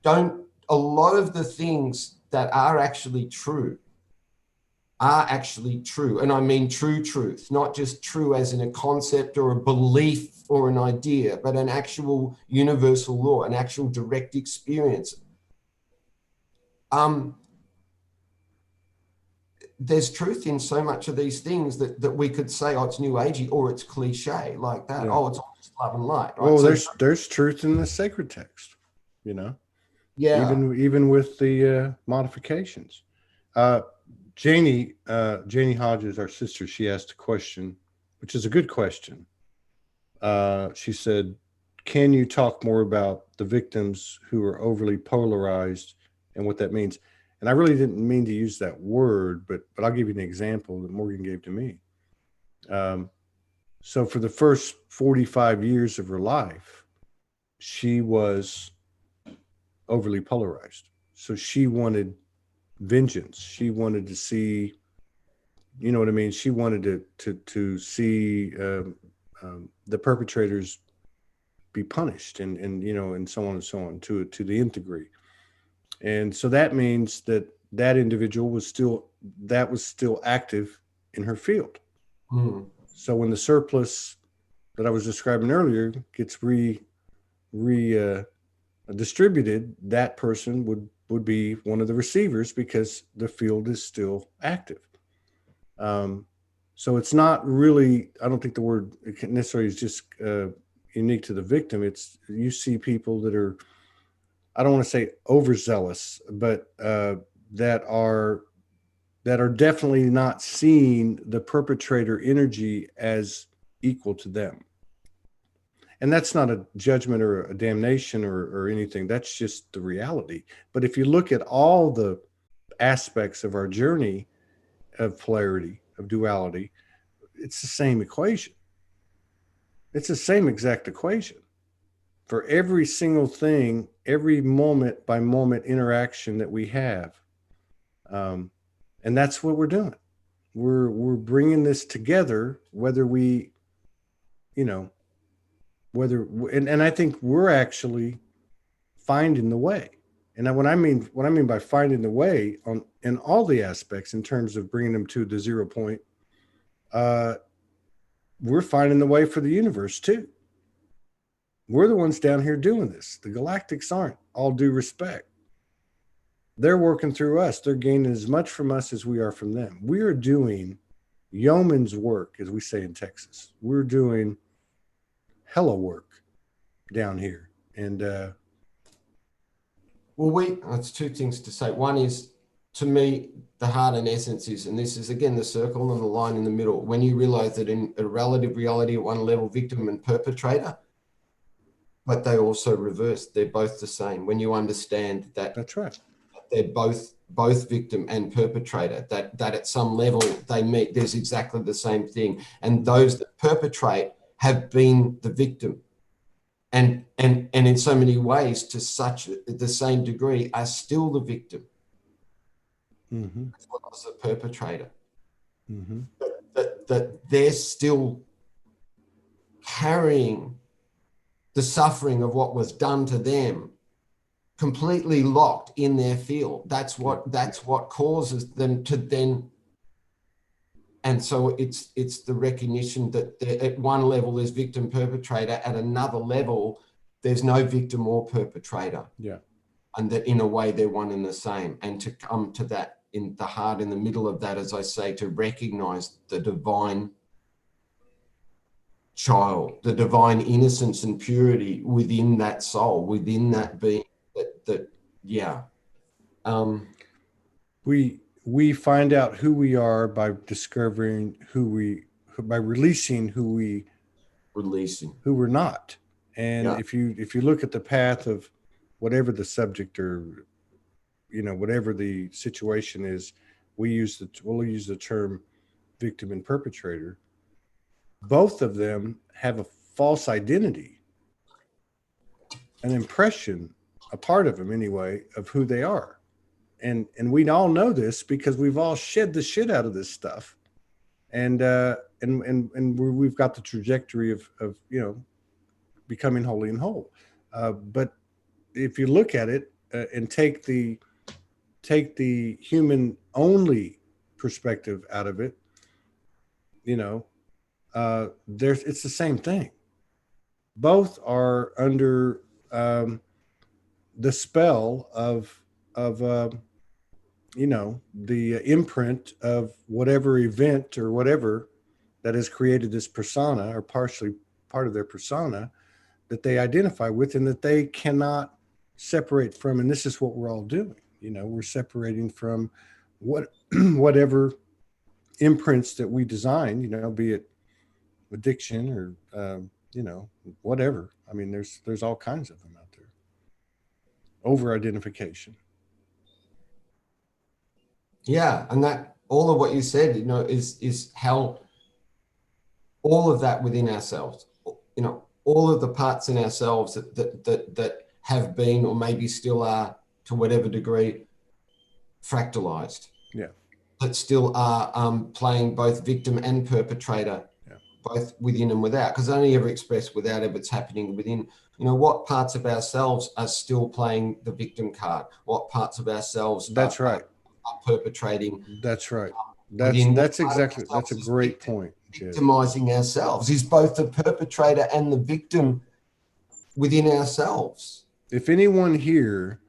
don't a lot of the things that are actually true, and I mean true truth, not just true as in a concept or a belief or an idea, but an actual universal law, an actual direct experience. There's truth in so much of these things that we could say, oh, it's New Agey, or it's cliche like that. Yeah. Oh, it's all just love and light. Right? Well, there's truth in the sacred text, Yeah. Even with the modifications. Janie Hodges, our sister, she asked a question, which is a good question. She said, can you talk more about the victims who are overly polarized and what that means? And I really didn't mean to use that word, but I'll give you an example that Morgan gave to me. So for the first 45 years of her life, she was overly polarized. So she wanted vengeance. She wanted to see, you know what I mean? She wanted to see the perpetrators be punished, and you know, and so on and so on, to the nth degree. And so that means that that individual was still active in her field. Mm. So when the surplus that I was describing earlier gets distributed, that person would be one of the receivers because the field is still active. Um, so it's not really, I don't think the word necessarily is just unique to the victim. It's, you see people that are, I don't want to say overzealous, but that are definitely not seeing the perpetrator energy as equal to them. And that's not a judgment or a damnation or anything. That's just the reality. But if you look at all the aspects of our journey of polarity, of duality, it's the same equation. It's the same exact equation. For every single thing, every moment by moment interaction that we have. And that's what we're doing. We're bringing this together, whether we, you know, and I think we're actually finding the way. And what I mean by finding the way on in all the aspects, in terms of bringing them to the 0 point, we're finding the way for the universe too. We're the ones down here doing this. The galactics aren't. All due respect, they're working through us. They're gaining as much from us as we are from them. We are doing yeoman's work, as we say in Texas. We're doing hella work down here. And well, that's two things to say. One is, to me, the heart and essence is, and this is again the circle and the line in the middle, when you realize that in a relative reality at one level, victim and perpetrator, but they also reverse. They're both the same. When you understand that, that's right. They're both victim and perpetrator, that at some level they meet, there's exactly the same thing. And those that perpetrate have been the victim. And in so many ways, to such the same degree, are still the victim. Mm-hmm. As well as the perpetrator. Mm-hmm. That they're still carrying the suffering of what was done to them, completely locked in their field. That's what causes them to then. And so it's the recognition that at one level there's victim perpetrator, at another level there's no victim or perpetrator. Yeah. And that in a way they're one and the same. And to come to that in the heart, in the middle of that, as I say, to recognize the divine child, the divine innocence and purity within that soul, within that being, yeah. We find out who we are by discovering by releasing who we're not. And Yeah. if you look at the path of whatever the subject, or whatever the situation is, we'll use the term victim and perpetrator. Both of them have a false identity, an impression, a part of them anyway, of who they are. And we all know this because we've all shed the shit out of this stuff, and we've got the trajectory of becoming holy and whole. But if you look at it and take the human only perspective out of it, it's the same thing. Both are under the spell of the imprint of whatever event or whatever that has created this persona, or partially part of their persona, that they identify with and that they cannot separate from. And this is what we're all doing. We're separating from whatever imprints that we design, be it addiction or you know, whatever. I mean, there's all kinds of them out there. Over identification. Yeah, and that all of what you said, is how all of that within ourselves, all of the parts in ourselves that have been or maybe still are to whatever degree fractalized. Yeah. That still are playing both victim and perpetrator, Yeah. both within and without, because only ever expressed without ever it's happening within. What parts of ourselves are still playing the victim card? What parts of ourselves That's right. are perpetrating? That's right. Within what That's part of exactly, that's a ourselves is great point, Jed. victimizing ourselves, is both the perpetrator and the victim within ourselves. If anyone here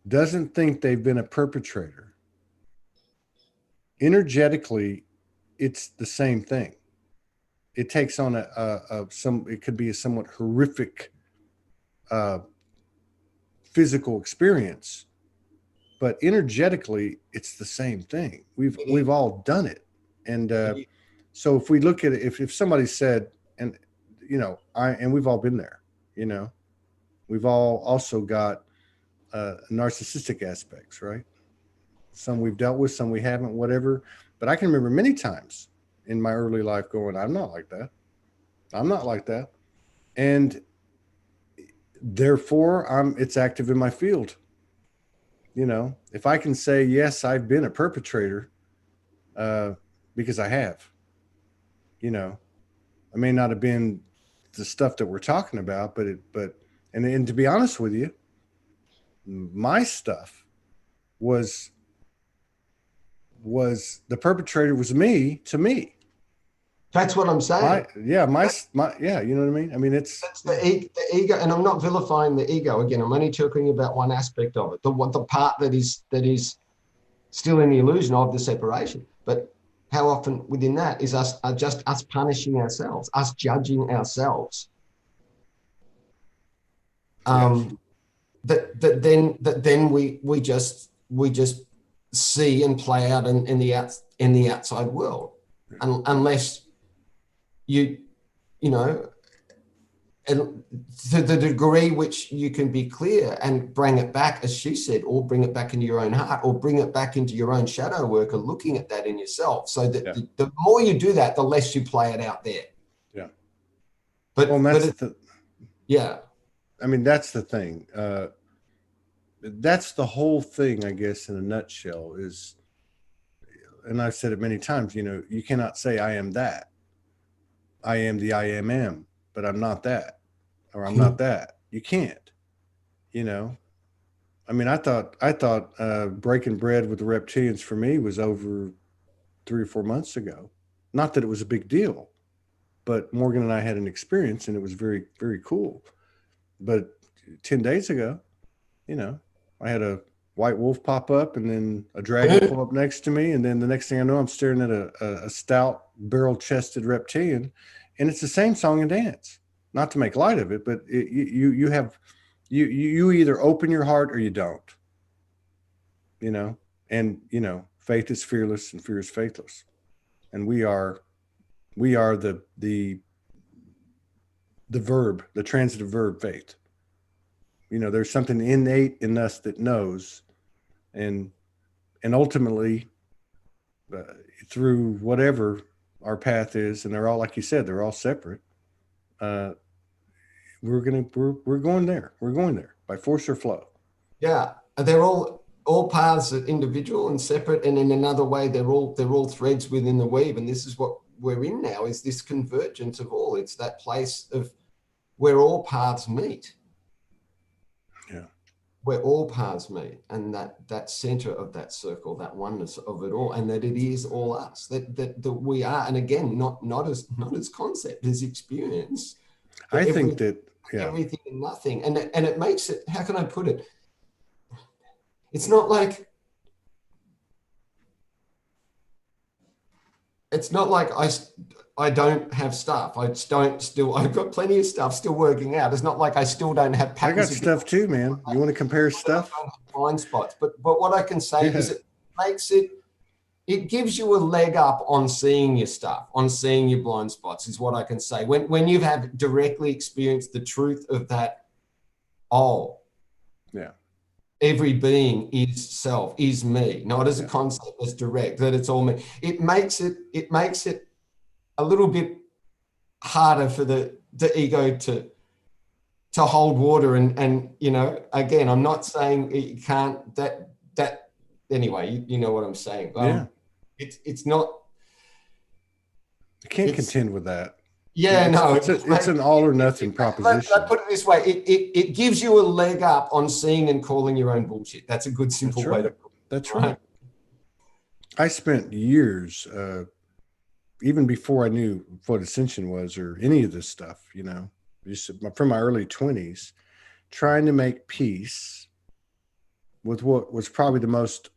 doesn't think they've been a perpetrator, energetically, it's the same thing. It takes on it could be a somewhat horrific physical experience, but energetically, it's the same thing. We've all done it, and so if we look at it, if somebody said, and we've all been there, we've all also got narcissistic aspects, right? Some we've dealt with, some we haven't, whatever. But I can remember many times in my early life going, I'm not like that. I'm not like that. And therefore it's active in my field. If I can say, yes, I've been a perpetrator, because I have, I may not have been the stuff that we're talking about, and to be honest with you, my stuff was the perpetrator was me to me. That's what I'm saying. You know what I mean? I mean, that's the ego, and I'm not vilifying the ego. Again, I'm only talking about one aspect of it, the part that is still in the illusion of the separation. But how often within that is us punishing ourselves, us judging ourselves. That then we just see and play out in the outside world, unless you know, and to the degree which you can be clear and bring it back, as she said, or bring it back into your own heart, or bring it back into your own shadow work, and looking at that in yourself, so that the more you do that, the less you play it out there. Yeah. But yeah. I mean, that's the thing. That's the whole thing, I guess, in a nutshell is, and I've said it many times, you cannot say I am that. I am the I am, but I'm not that, or I'm not that. You can't, I mean, I thought breaking bread with the reptilians for me was over 3 or 4 months ago. Not that it was a big deal, but Morgan and I had an experience and it was very, very cool. But 10 days ago, I had a white wolf pop up and then a dragon pull up next to me. And then the next thing I know, I'm staring at a stout barrel-chested reptilian, and it's the same song and dance. Not to make light of it, but you either open your heart or you don't, and, faith is fearless and fear is faithless. And we are the verb, the transitive verb faith. There's something innate in us that knows, and ultimately through whatever our path is, and they're all, like you said, they're all separate. We're going there. We're going there by force or flow. Yeah, they're all paths are individual and separate, and in another way, they're all threads within the weave. And this is what we're in now: is this convergence of all. It's that place of where all paths meet. Yeah, where all paths meet, and that center of that circle, that oneness of it all, and that it is all us. That we are, and again, not as concept, as experience. I think that everything and nothing, and it makes it. How can I put it? It's not like I don't have stuff. I've got plenty of stuff still working out. It's not like I still don't have patterns. I got stuff too, man. You want to compare stuff? Blind spots, but what I can say is it makes it it gives you a leg up on seeing your stuff, on seeing your blind spots, is what I can say. When you have directly experienced the truth of that, oh, Yeah. every being is self, is me, not as a concept, as direct, that it's all me. It makes it a little bit harder for the ego to hold water. And you know, again, I'm not saying you can't, that anyway, you know what I'm saying. Yeah. It's not, I can't contend with that. yeah, no, it's an all or nothing proposition. Let's put it this way: it gives you a leg up on seeing and calling your own bullshit. That's a good, simple way to put it. That's right. I spent years, even before I knew what ascension was or any of this stuff, you know, just from my early 20s, trying to make peace with what was probably the most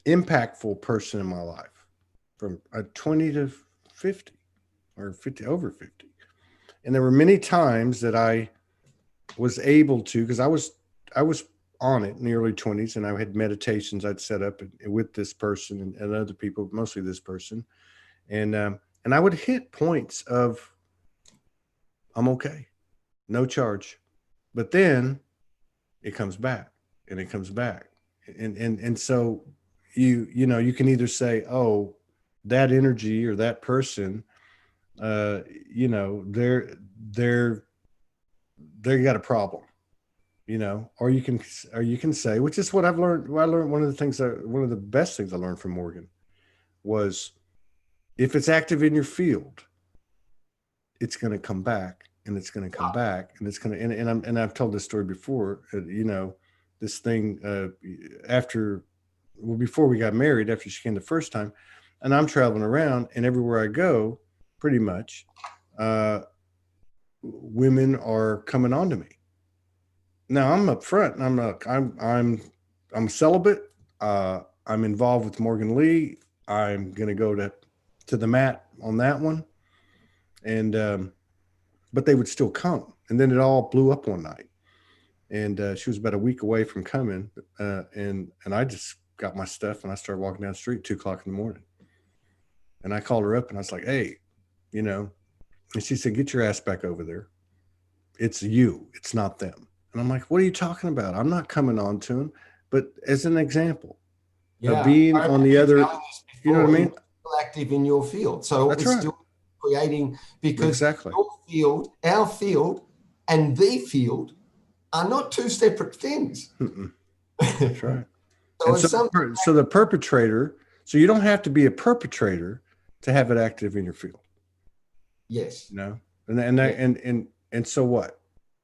impactful person in my life, from 20 to 50 or 50, over 50. And there were many times that I was able to, because I was on it in the early 20s, and I had meditations I'd set up with this person and other people, mostly this person. And I would hit points of, I'm okay, no charge. But then it comes back and it comes back. And so you know, you can either say, oh, that energy or that person, you know, they got a problem, you know, or you can say, which is what I've learned. Well, I learned one of the best things I learned from Morgan was, if it's active in your field, it's going to come back, and it's going to come back, and it's going to, and I've told this story before, you know, this thing, before we got married, after she came the first time, and I'm traveling around, and everywhere I go, pretty much, women are coming on to me. Now I'm up front, and I'm celibate. I'm involved with Morgan Lee. I'm going to go to the mat on that one. And, but they would still come. And then it all blew up one night. And she was about a week away from coming. And I just got my stuff and I started walking down the street at 2:00 in the morning. And I called her up and I was like, hey, you know, and she said, get your ass back over there. It's you, it's not them. And I'm like, what are you talking about? I'm not coming on to him. But as an example of being on the other, you know what I mean? Active in your field. So that's it's right. Still creating, because exactly. Your field, our field, and the field are not two separate things. That's right. So the perpetrator, so you don't have to be a perpetrator to have it active in your field. Yes. No. And so what?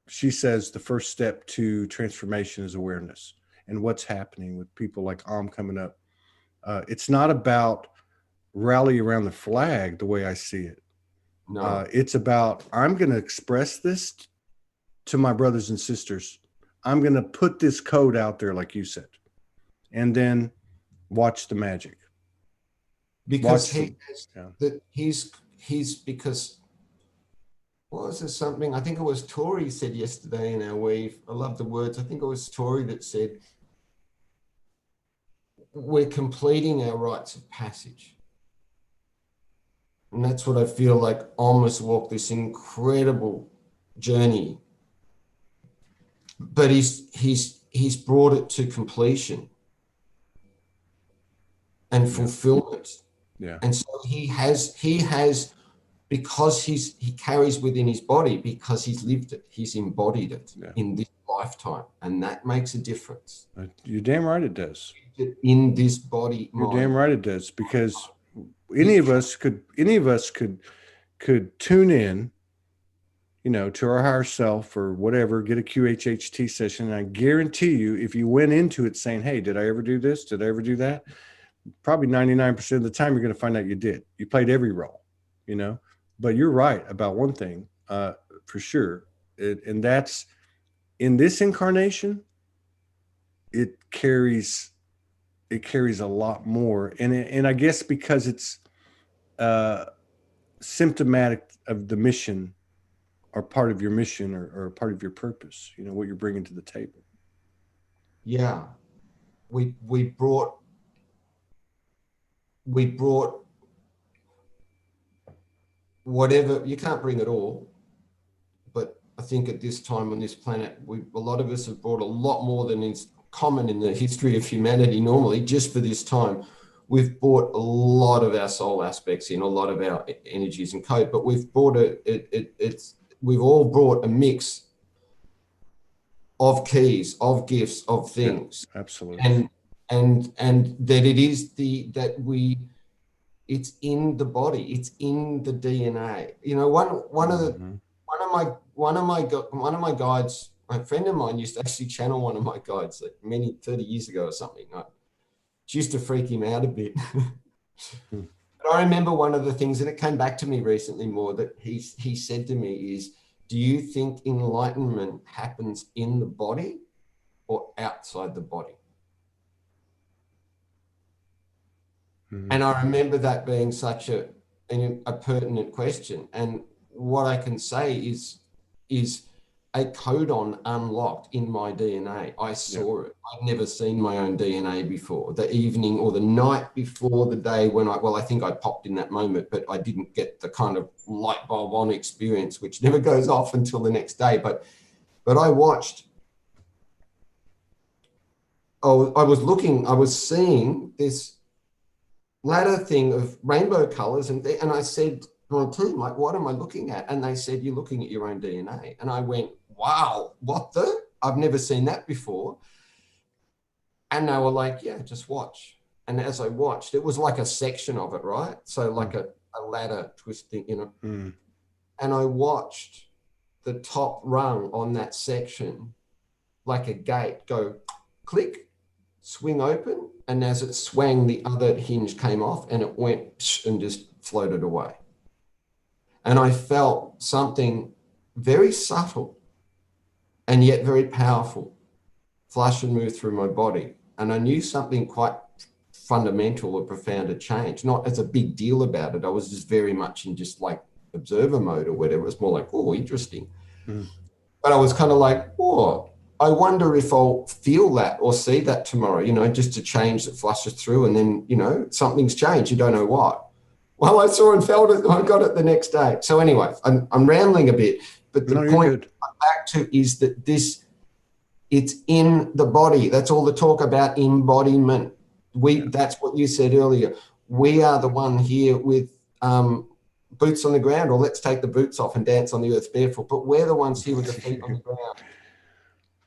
She says the first step to transformation is awareness, and what's happening with people like coming up. It's not about rally around the flag the way I see it. No. It's about, I'm going to express this to my brothers and sisters. I'm going to put this code out there, like you said, and then watch the magic. Because because, what was there something, I think it was Tori said yesterday in our weave, I love the words, I think it was Tori that said, we're completing our rites of passage. And that's what I feel like almost walked this incredible journey. But he's brought it to completion and fulfillment. Yeah. And so he has, because he carries within his body, because he's lived it, he's embodied it in this lifetime, and that makes a difference. You're damn right it does. In this body, you're damn right it does, because any of us could tune in, you know, to our higher self or whatever, get a QHHT session, and I guarantee you, if you went into it saying, hey, did I ever do this? Did I ever do that? Probably 99% of the time you're going to find out you did. You played every role, you know. But you're right about one thing, for sure. And that's, in this incarnation, it carries a lot more. And I guess because it's symptomatic of the mission, or part of your mission, or part of your purpose, you know, what you're bringing to the table. Yeah. We brought we brought whatever, you can't bring it all, but I think at this time on this planet, a lot of us have brought a lot more than is common in the history of humanity normally, just for this time. We've brought a lot of our soul aspects in, a lot of our energies and code, but we've brought we've all brought a mix of keys, of gifts, of things. Yeah, absolutely. And that it is it's in the body, it's in the DNA. You know, one of my guides, a friend of mine used to actually channel one of my guides like 30 years ago or something. It used to freak him out a bit. But I remember one of the things, and it came back to me recently more, that he said to me is, do you think enlightenment happens in the body or outside the body? And I remember that being such a pertinent question. And what I can say is a codon unlocked in my DNA. I saw it. I'd never seen my own DNA before. The evening or the night before the day when I think I popped in that moment, but I didn't get the kind of light bulb on experience, which never goes off until the next day. But I watched. Oh, I was seeing this ladder thing of rainbow colors, and I said to my team, like, what am I looking at? And they said, you're looking at your own DNA. And I went, wow, I've never seen that before. And they were like, yeah, just watch. And as I watched, it was like a section of it, right? So like a ladder twisting, you know. And I watched the top rung on that section, like a gate, go click, swing open. And as it swung, the other hinge came off and it went and just floated away. And I felt something very subtle and yet very powerful flush and move through my body. And I knew something quite fundamental or profound had changed, not as a big deal about it. I was just very much in just like observer mode or whatever. It was more like, oh, interesting. But I was kind of like, oh, I wonder if I'll feel that or see that tomorrow, you know, just a change that flushes through and then, you know, something's changed. You don't know what. Well, I saw and felt it. I got it the next day. So anyway, I'm rambling a bit, but the point I'm back to is that it's in the body. That's all the talk about embodiment. That's what you said earlier. We are the one here with boots on the ground, or let's take the boots off and dance on the earth barefoot. But we're the ones here with the feet on the ground.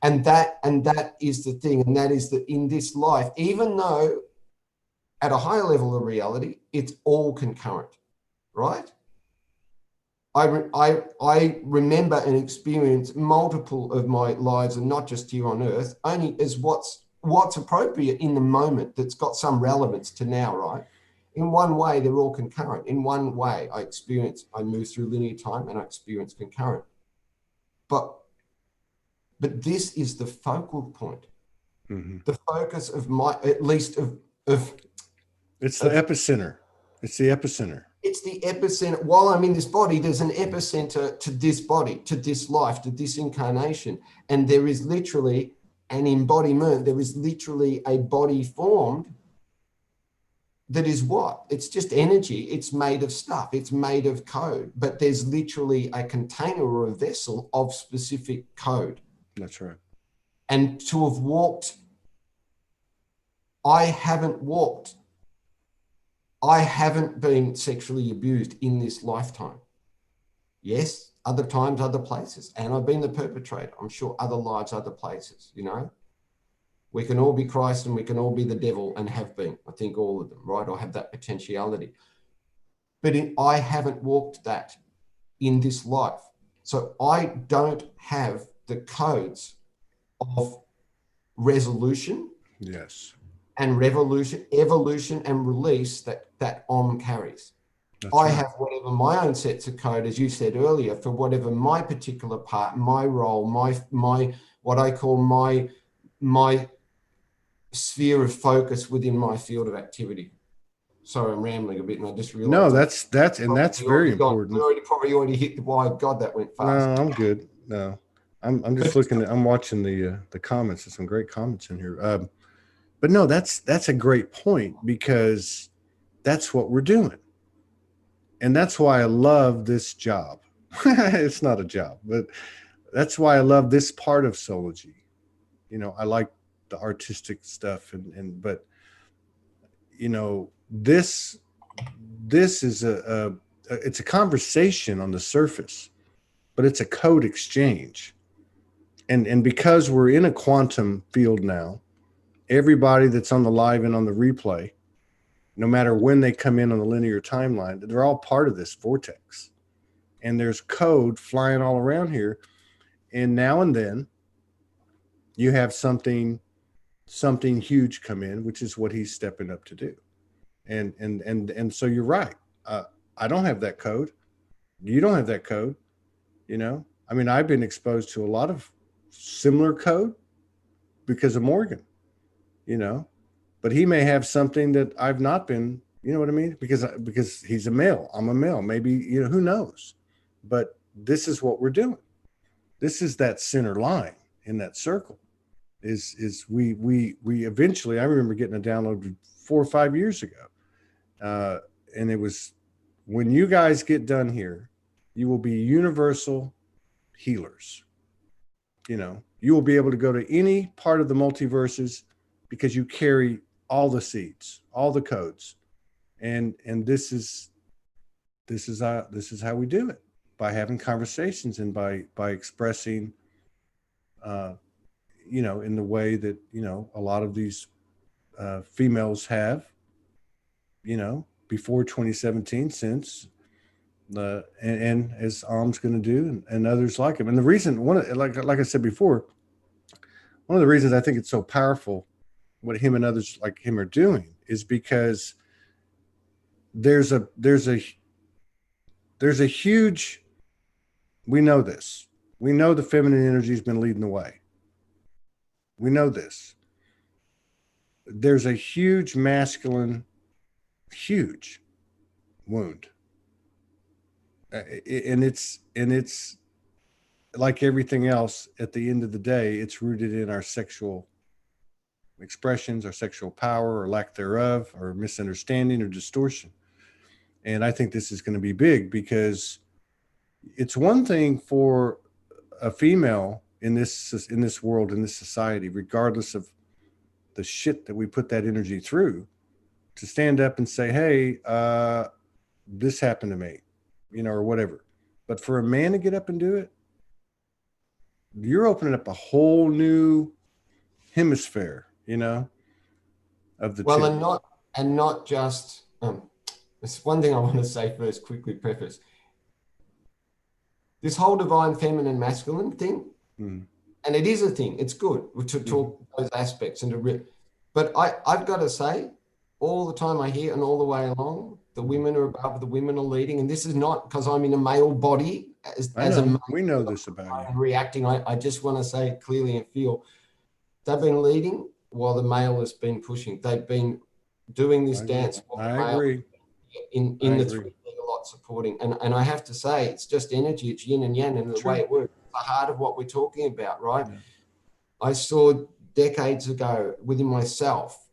And that is the thing. And that is that in this life, even though at a higher level of reality, it's all concurrent, right? I remember and experience multiple of my lives, and not just here on earth, only as what's appropriate in the moment that's got some relevance to now, right? In one way, they're all concurrent. In one way, I move through linear time and I experience concurrent. But this is the focal point, the focus of at least of it's the epicenter. It's the epicenter. It's the epicenter. While I'm in this body, there's an epicenter to this body, to this life, to this incarnation. And there is literally an embodiment. There is literally a body formed that is what? It's just energy. It's made of stuff. It's made of code. But there's literally a container or a vessel of specific code. That's right. And to have walked, I haven't walked. I haven't been sexually abused in this lifetime. Yes, other times, other places. And I've been the perpetrator. I'm sure other lives, other places, you know. We can all be Christ and we can all be the devil, and have been. I think all of them, right? Or have that potentiality. But I haven't walked that in this life. So I don't have the codes of resolution, yes, and revolution, evolution, and release that Om carries. That's I right. have whatever my own sets of code, as you said earlier, for whatever my particular part, my role, my what I call my sphere of focus within my field of activity. Sorry, I'm rambling a bit, and I just realized. No, that's very important. Probably already hit the wire. God, that went fast. No, I'm good. No, I'm just looking at. I'm watching the comments. There's some great comments in here. But no, that's a great point, because that's what we're doing. And that's why I love this job. It's not a job, but that's why I love this part of Soulology. You know, I like the artistic stuff but you know, this is it's a conversation on the surface, but it's a code exchange. And because we're in a quantum field now, everybody that's on the live and on the replay, no matter when they come in on the linear timeline, they're all part of this vortex. And there's code flying all around here. And now and then you have something huge come in, which is what he's stepping up to do. And so you're right. I don't have that code. You don't have that code. You know, I mean, I've been exposed to a lot of similar code because of Morgan, you know, but he may have something that I've not been, you know what I mean? Because he's a male, I'm a male, maybe, you know, who knows? But this is what we're doing. This is that center line in that circle is we eventually, I remember getting a download 4 or 5 years ago. And it was, when you guys get done here, you will be universal healers. You know, you will be able to go to any part of the multiverses because you carry all the seeds, all the codes. And this is how we do it, by having conversations and by expressing, you know, in the way that, you know, a lot of these females have, you know, before 2017, since and as Am's going to do, and others like him. And the reason, like I said before, one of the reasons I think it's so powerful what him and others like him are doing is because there's a huge, we know this. We know the feminine energy has been leading the way. We know this. There's a huge masculine, huge wound. And it's like everything else, at the end of the day, it's rooted in our sexual expressions, our sexual power or lack thereof, or misunderstanding or distortion. And I think this is going to be big, because it's one thing for a female in this world, in this society, regardless of the shit that we put that energy through, to stand up and say, hey, this happened to me, you know, or whatever. But for a man to get up and do it, you're opening up a whole new hemisphere, you know, of the well, two. and not just it's one thing I want to say first, quickly preface. This whole divine feminine masculine thing, and it is a thing, it's good to talk those aspects and but I've got to say, all the time I hear and all the way along, the women are above, the women are leading, and this is not because I'm in a male body as a male, we know this about you. Reacting. I just want to say it clearly and feel they've been leading while the male has been pushing. They've been doing this dance while the male agree. in the 3D a lot supporting. And I have to say, it's just energy, it's yin and yang, and the way it works, the heart of what we're talking about, right? Yeah. I saw decades ago within myself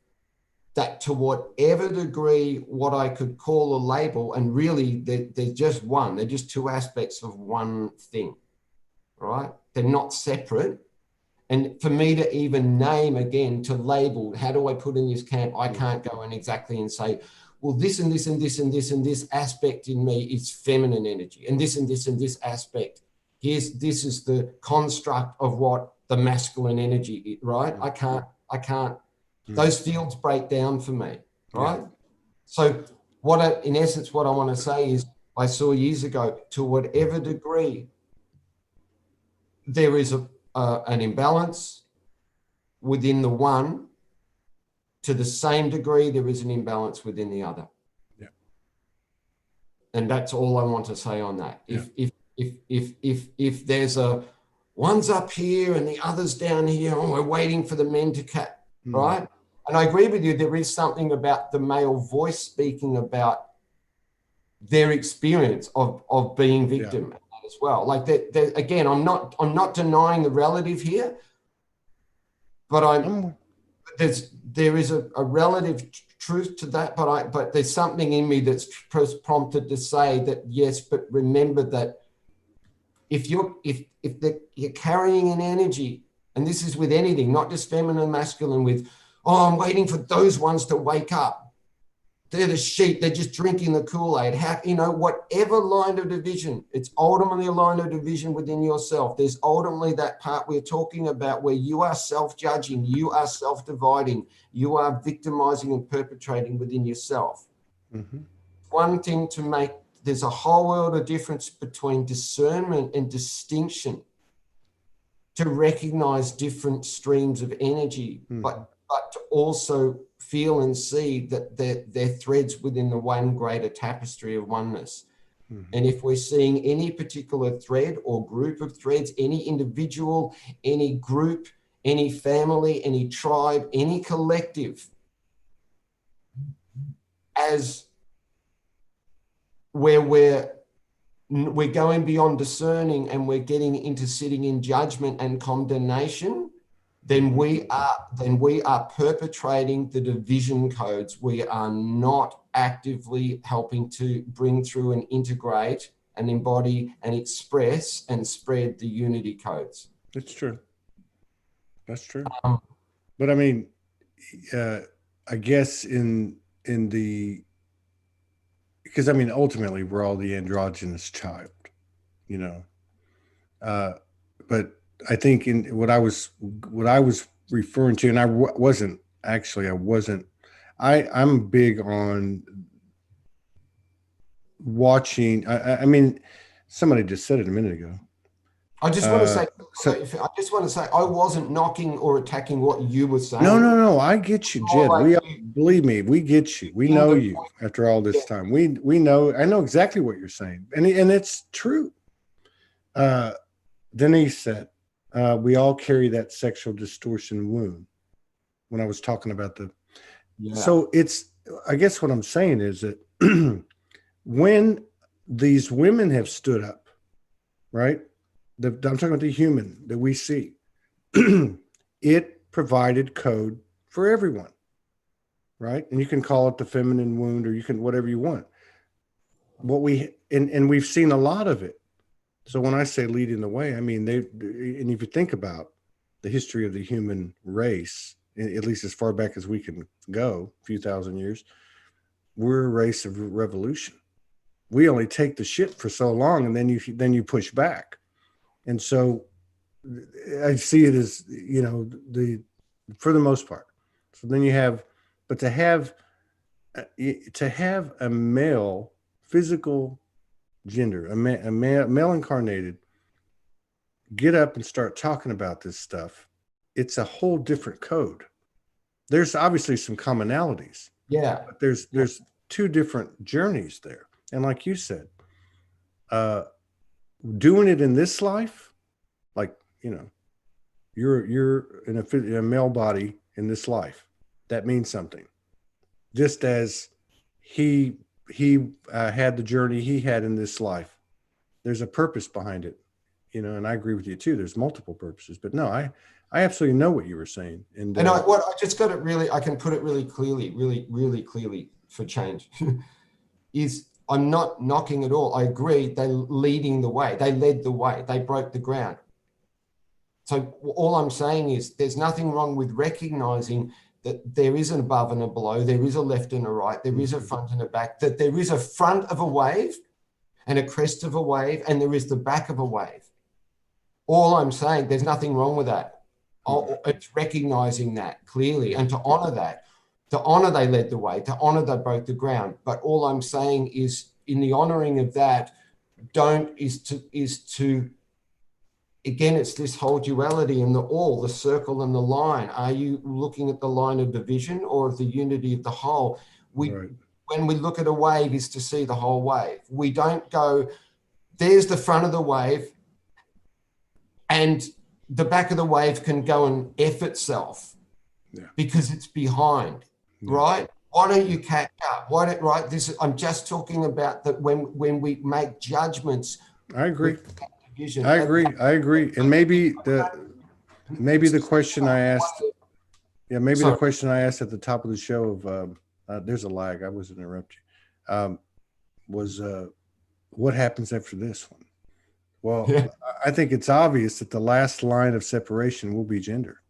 that to whatever degree what I could call a label, and really they're just one, they're just two aspects of one thing, right? They're not separate. And for me to even name again, to label, how do I put in this camp? I can't go in exactly and say, well, this and this and this and this and this aspect in me is feminine energy, and this and this and this aspect. This is the construct of what the masculine energy is, right? I can't, those fields break down for me, right? Yeah. So in essence, what I want to say is, I saw years ago, to whatever degree there is an imbalance within the one, to the same degree there is an imbalance within the other. Yeah. And that's all I want to say on that. If there's one's up here and the other's down here, and we're waiting for the men to cut, right? And I agree with you, there is something about the male voice speaking about their experience of being victim as well. Like that again, I'm not denying the relative here, but there is a relative truth to that, but there's something in me that's prompted to say that yes, but remember that if you're carrying an energy, and this is with anything, not just feminine, masculine, with, oh, I'm waiting for those ones to wake up. They're the sheep. They're just drinking the Kool-Aid. How, whatever line of division, it's ultimately a line of division within yourself. There's ultimately that part we're talking about where you are self-judging, you are self-dividing, you are victimizing and perpetrating within yourself. Mm-hmm. One thing to make, there's a whole world of difference between discernment and distinction to recognize different streams of energy, Mm-hmm. but to also feel and see that they're threads within the one greater tapestry of oneness. Mm-hmm. And if we're seeing any particular thread or group of threads, any individual, any group, any family, any tribe, any collective, as where we're going beyond discerning and we're getting into sitting in judgment and condemnation, then we are perpetrating the division codes. We are not actively helping to bring through and integrate and embody and express and spread the unity codes. That's true. That's true. But I mean, I guess in the, because I mean, ultimately we're all the androgynous child, but I think in what I was referring to, and I'm big on watching. I mean, somebody just said it a minute ago. I just want to say, I wasn't knocking or attacking what you were saying. No. I get you, Jed. Believe me, we get you. We know you after all this time. We know. I know exactly what you're saying, and it's true. Denise said, we all carry that sexual distortion wound. When I was talking about so I guess what I'm saying is that when these women have stood up, right? I'm talking about the human that we see. It provided code for everyone, right? And you can call it the feminine wound, or you can whatever you want. And we've seen a lot of it. So when I say leading the way, I mean, and if you think about the history of the human race, at least as far back as we can go, a few thousand years, we're a race of revolution. We only take the shit for so long, and then you push back. And so I see it as, for the most part. So then but to have a male physical gender, a male incarnated, get up and start talking about this stuff, it's a whole different code. There's obviously some commonalities. Yeah. But there's two different journeys there. And like you said, doing it in this life, like, you're in a male body in this life, that means something. Just as he had the journey he had in this life, there's a purpose behind it, and I agree with you too. There's multiple purposes, but no, I absolutely know what you were saying. And I just got it really, I can put it really clearly, really, really clearly for change is I'm not knocking at all. I agree. They're leading the way. They led the way. They broke the ground. So all I'm saying is there's nothing wrong with recognizing that there is an above and a below, there is a left and a right, there is a front and a back, that there is a front of a wave and a crest of a wave, and there is the back of a wave. All I'm saying, there's nothing wrong with that. It's recognizing that clearly and to honor that. To honor they led the way, to honor they broke the ground. But all I'm saying is in the honoring of that, is to again, it's this whole duality and the circle and the line. Are you looking at the line of division or of the unity of the whole? Right. When we look at a wave is to see the whole wave. We don't go, there's the front of the wave and the back of the wave can go and F itself because it's behind, right? Why don't you catch up? Right? I'm just talking about that when we make judgments. I agree. I agree. And maybe the question I asked, the question I asked at the top of the show of there's a lag. I was interrupt you. Was what happens after this one? Well, Yeah. I think it's obvious that the last line of separation will be gender.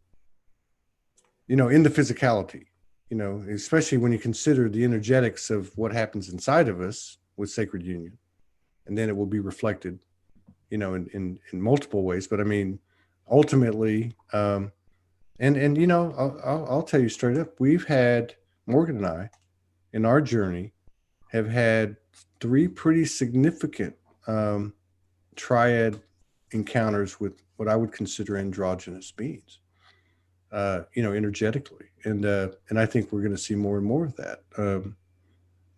In the physicality, especially when you consider the energetics of what happens inside of us with sacred union, and then it will be reflected, in multiple ways. But I mean, ultimately, I'll tell you straight up, we've had Morgan and I in our journey have had 3 pretty significant triad encounters with what I would consider androgynous beings, energetically. And I think we're going to see more and more of that.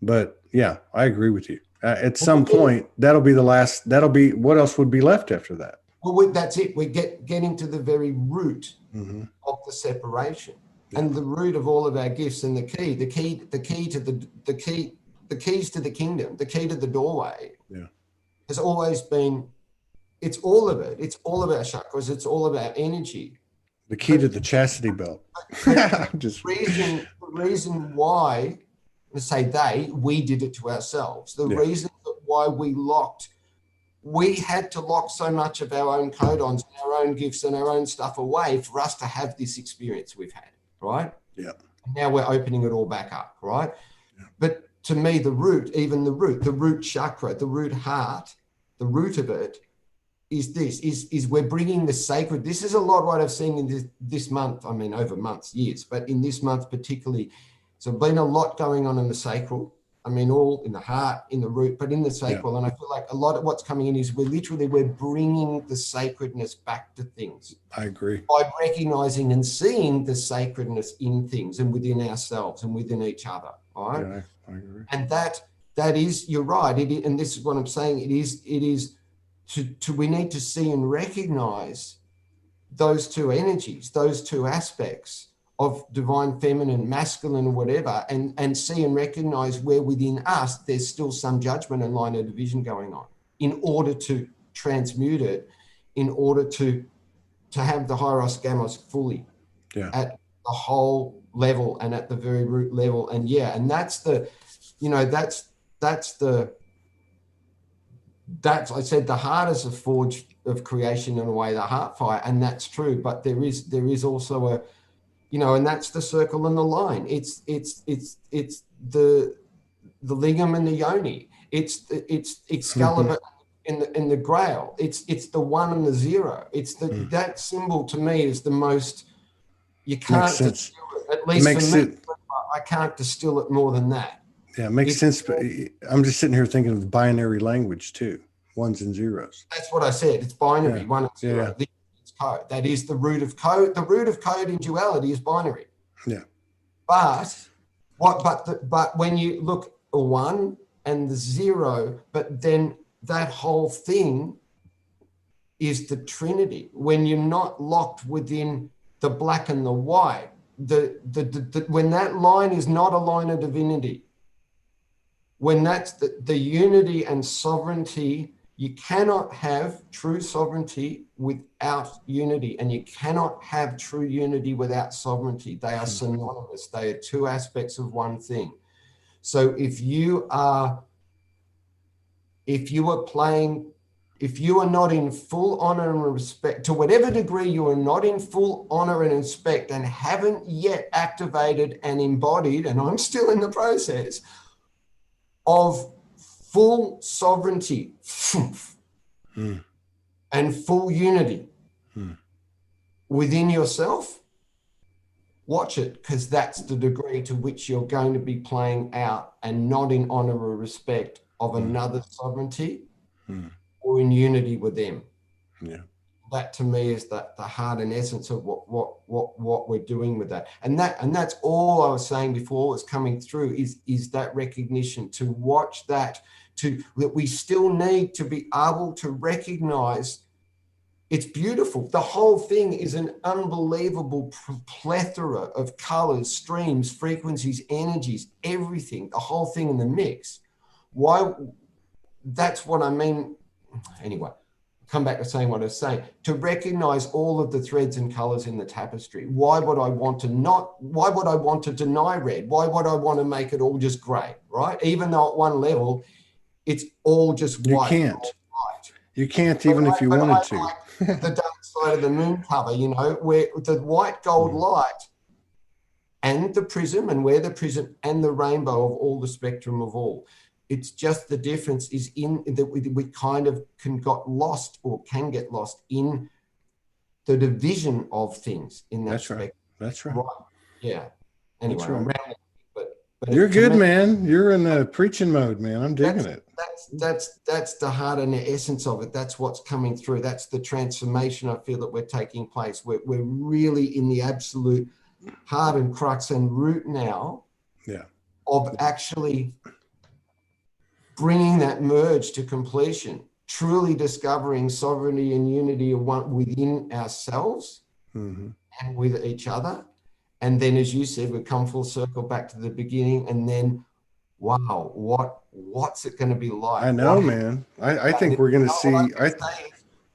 But yeah, I agree with you. At some point, that'll be what else would be left after that? Well, that's it. We're getting to the very root of the separation, and the root of all of our gifts, and the keys to the kingdom, the key to the doorway, has always been. It's all of it. It's all of our chakras. It's all of our energy. The key to the chastity belt. The reason why, let's say we did it to ourselves. The reason why we had to lock so much of our own codons and our own gifts and our own stuff away for us to have this experience we've had, right? Yeah. Now we're opening it all back up, right? Yeah. But to me, the root chakra, the root heart, the root of it is we're bringing the sacred. This is a lot what I've seen in this month. I mean, over months, years, but in this month particularly, so been a lot going on in the sacral. I mean, all in the heart, in the root, but in the sacral. And I feel like a lot of what's coming in is we're bringing the sacredness back to things. I agree. By recognizing and seeing the sacredness in things and within ourselves and within each other. All right. Yeah, I agree. And that is, you're right. And this is what I'm saying. It is we need to see and recognize those two energies, those two aspects of divine feminine, masculine, or whatever, and see and recognize where within us there's still some judgment and line of division going on, in order to transmute it, in order to have the hieros gamos fully at the whole level and at the very root level. And that's I said the heart is a forge of creation in a way, the heart fire, and that's true. But there is also and that's the circle and the line. It's the lingam and the yoni. It's Excalibur in the Grail. It's the 1 and the 0. It's that symbol to me is the most. You can't distill it. At least for me, I can't distill it more than that. Yeah, it makes sense. But I'm just sitting here thinking of the binary language too, 1s and 0s. That's what I said. It's binary, 1 and 0. Yeah. It's code. That is the root of code. The root of code in duality is binary. Yeah. But when you look at 1 and the 0, but then that whole thing is the Trinity. When you're not locked within the black and the white, when that line is not a line of divinity, when that's the unity and sovereignty, you cannot have true sovereignty without unity, and you cannot have true unity without sovereignty. They are synonymous. They are two aspects of one thing. So if you are not in full honor and respect, to whatever degree you are not in full honor and respect and haven't yet activated and embodied, and I'm still in the process of full sovereignty and full unity within yourself, watch it, because that's the degree to which you're going to be playing out and not in honor or respect of another sovereignty or in unity with them. Yeah. That to me is the heart and essence of what we're doing with that. And that's all I was saying before was coming through is that recognition, to watch that we still need to be able to recognize. It's beautiful. The whole thing is an unbelievable plethora of colors, streams, frequencies, energies, everything, the whole thing in the mix. Why? That's what I mean. Anyway, come back to saying what I was saying, to recognize all of the threads and colors in the tapestry. Why would I want to deny red? Why would I want to make it all just gray, right? Even though at one level, it's all just white. You can't even if you wanted to. Like the dark side of the moon cover, you know, where the white gold light and the prism, and where the prism and the rainbow of all, the spectrum of all. It's just the difference is in that we kind of can get lost in the division of things in that spectrum. That's right. Yeah. Anyway, right. But you're good, man. You're in the preaching mode, man. I'm digging it. That's the heart and the essence of it. That's what's coming through. That's the transformation I feel that we're taking place. We're really in the absolute heart and crux and root now of actually bringing that merge to completion, truly discovering sovereignty and unity of one within ourselves and with each other. And then, as you said, we come full circle back to the beginning, and then, wow, what's it going to be like? I know, man. I think we're going to see.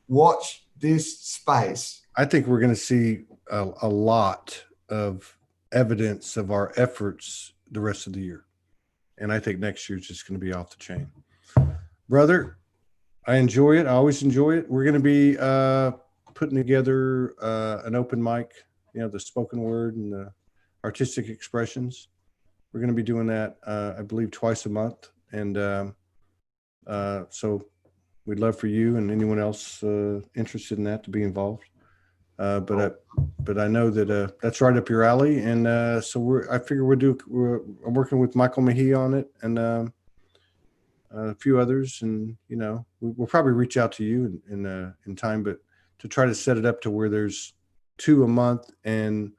Watch this space. I think we're going to see a lot of evidence of our efforts the rest of the year. And I think next year is just going to be off the chain. Brother, I enjoy it. I always enjoy it. We're going to be putting together an open mic, you know, the spoken word and the artistic expressions. We're going to be doing that, I believe, twice a month. And so we'd love for you and anyone else interested in that to be involved. But I know that that's right up your alley, and so I figure I'm working with Michael Mahee on it, and a few others, and you know we'll probably reach out to you in time, but to try to set it up to where there's 2 a month, and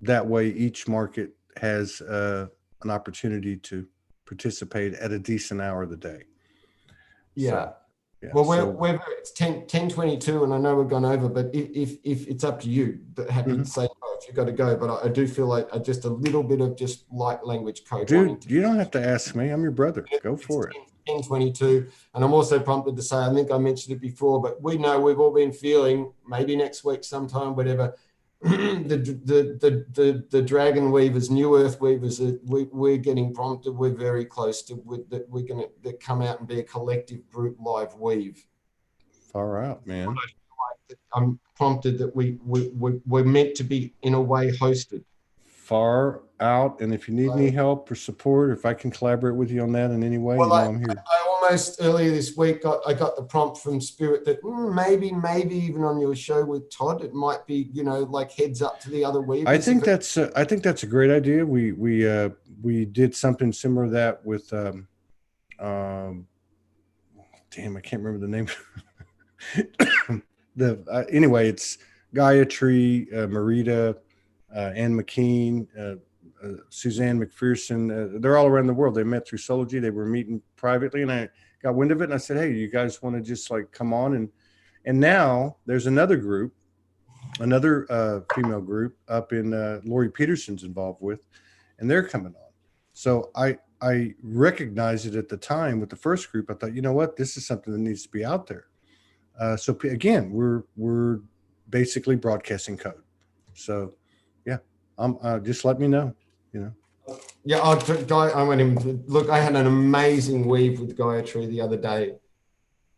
that way each market has an opportunity to participate at a decent hour of the day. Yeah. So, yeah, well, it's 10:22, and I know we've gone over, but if it's up to you, but happy to say if you've got to go. But I do feel like just a little bit of just light language code. Dude, you don't have to ask me. I'm your brother. Go for it. 10:22, and I'm also prompted to say, I think I mentioned it before, but we know we've all been feeling maybe next week sometime, whatever. the dragon weavers, new earth weavers, we're getting prompted. We're very close to that. We're going to come out and be a collective group live weave. Far out, man. I'm prompted that we're meant to be in a way hosted. Far out, and if you need any help or support, or if I can collaborate with you on that in any way, you know I'm here. I almost earlier this week I got the prompt from Spirit that maybe even on your show with Todd, it might be, you know, like heads up to the other weavers. I think that's a great idea. We did something similar to that with damn, I can't remember the name. Anyway, it's Gayatri, Marita, Ann McKean, Suzanne McPherson. They're all around the world. They met through Sology. They were meeting privately, and I got wind of it, and I said, hey, you guys want to just like come on? And now there's another group, another female group up in Lori Peterson's involved with, and they're coming on. So I recognized it at the time with the first group. I thought, you know what, this is something that needs to be out there. So again, we're basically broadcasting code. So yeah, just let me know, you know. Yeah, I went in. Look, I had an amazing weave with Gayatri the other day.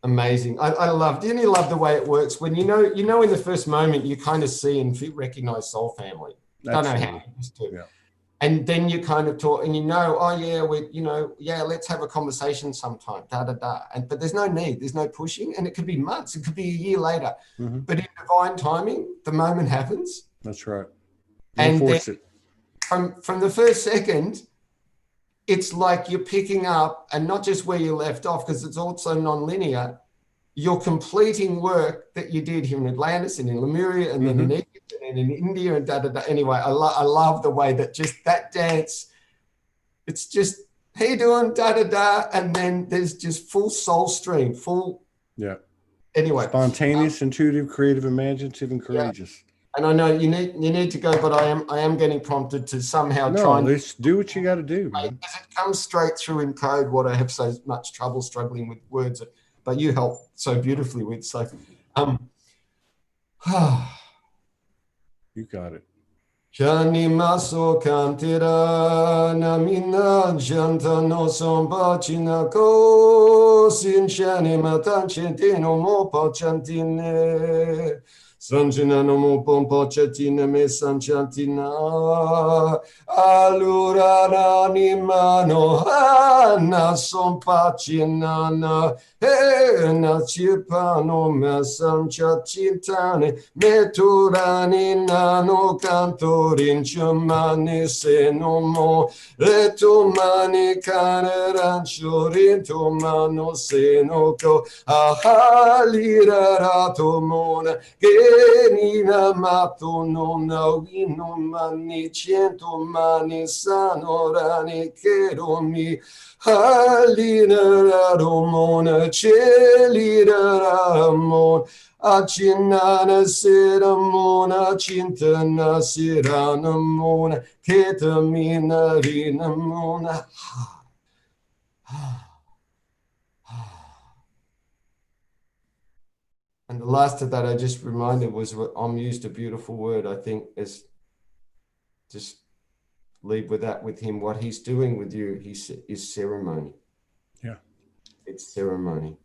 Amazing. I love. Didn't you love the way it works when you know in the first moment you kind of see and recognize Soul Family. Don't know how you used to. Yeah. And then you kind of talk and let's have a conversation sometime, but there's no need, there's no pushing, and it could be months, it could be a year later. Mm-hmm. But in divine timing, the moment happens. That's right. And force it. From the first second, it's like you're picking up, and not just where you left off, because it's also non-linear. You're completing work that you did here in Atlantis and in Lemuria and then in Egypt and in India and Anyway, I love the way that just that dance, it's just, how you doing, and then there's just full soul stream, full. Yeah. Anyway. Spontaneous, intuitive, creative, imaginative, and courageous. Yeah. And I know you need to go, but I am getting prompted to somehow try and do what you got to do, man. As it comes straight through in code, what I have so much trouble struggling with words. but you help so beautifully with. So, you got it. Jani maso kantira namina janta no somba china ko sin chani matan chentino mo po chantine sanjina no mo pompo chatine me sanchantina allora mano na sompa chinana na chipano me sanchachintane meturani nano cantorin chamani se no mo e tu mani caneran chorin tu mano se no co ahalira rato mona genina mato nona wino mani cento mani sanorani cheromi halina ramona celira ramon Achinana siramona chintana siranamona ketamina rinamona. And the last of that I just reminded was used a beautiful word, I think, is just leave with that with him. What he's doing with you is ceremony. Yeah. It's ceremony.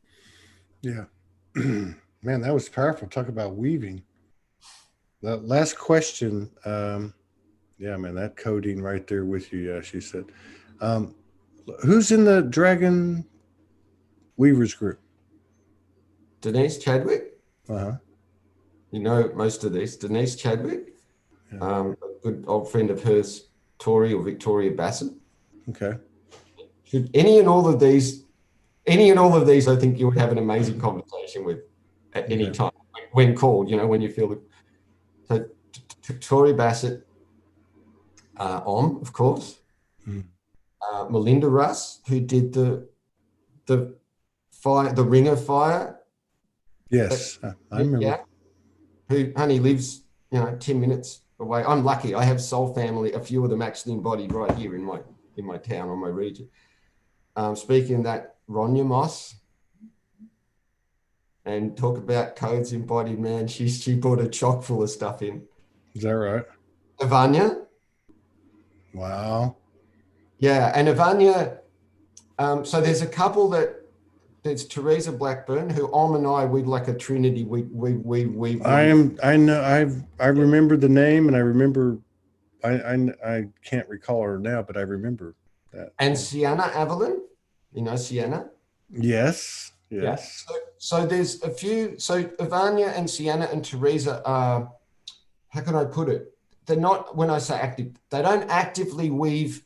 Yeah. Man, that was powerful. Talk about weaving. The last question. Yeah, man, that coding right there with you. Yeah, she said. Who's in the Dragon Weavers group? Denise Chadwick. Uh-huh. You know most of this. Denise Chadwick. Yeah. A good old friend of hers, Tori or Victoria Bassett. Okay. Should any and all of these, I think you would have an amazing conversation with at any time when called, when you feel it. So Tori Bassett, of course, Melinda Russ, who did the fire, the Ring of Fire. Yes, I remember. Yeah, who honey lives 10 minutes away. I'm lucky. I have soul family, a few of them actually embodied right here in my town or my region. Speaking of that, Ronya Moss, and talk about codes embodied, man. She brought a chock full of stuff in. Is that right? Ivania. Wow. Yeah, and Ivania, so there's a couple there's Teresa Blackburn, who and I, we'd like a trinity. I remember the name, and I remember, I can't recall her now, but I remember that. And Sienna Avalon, Sienna? Yes. Yeah. So there's a few, so Ivania and Sienna and Teresa are, how can I put it? They're not, when I say active, they don't actively weave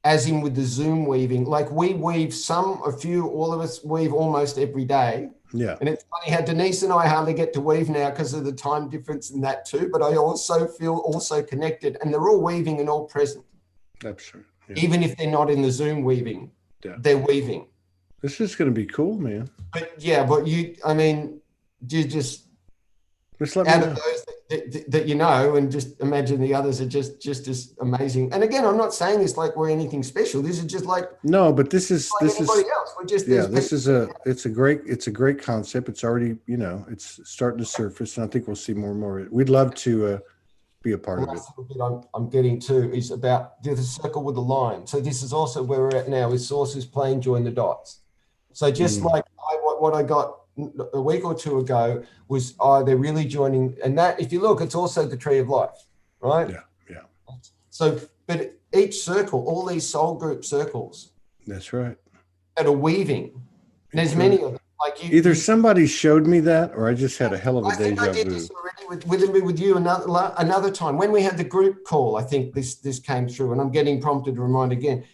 as in with the Zoom weaving. Like we weave a few, all of us weave almost every day. Yeah. And it's funny how Denise and I hardly get to weave now because of the time difference in that too, but I also feel also connected, and they're all weaving and all present. That's true. Yeah. Even if they're not in the Zoom weaving, they're weaving. This is going to be cool, man. But you just let me out know. of those that and just imagine the others are just as amazing. And again, I'm not saying this like we're anything special. This is just like this is anybody else. We're just it's a great concept. It's already it's starting to surface, and I think we'll see more and more. We'd love to be a part of it. I'm getting to is about the circle with the line. So this is also where we're at now. Is sources playing join the dots. So just like what I got a week or two ago was they're really joining, and that if you look, it's also the tree of life, right? Yeah. So, but each circle, all these soul group circles, that's right, that are weaving. And there's many of them. Like either somebody showed me that, or I just had a hell of a deja vu. I did this already with you another time when we had the group call. I think this came through, and I'm getting prompted to remind again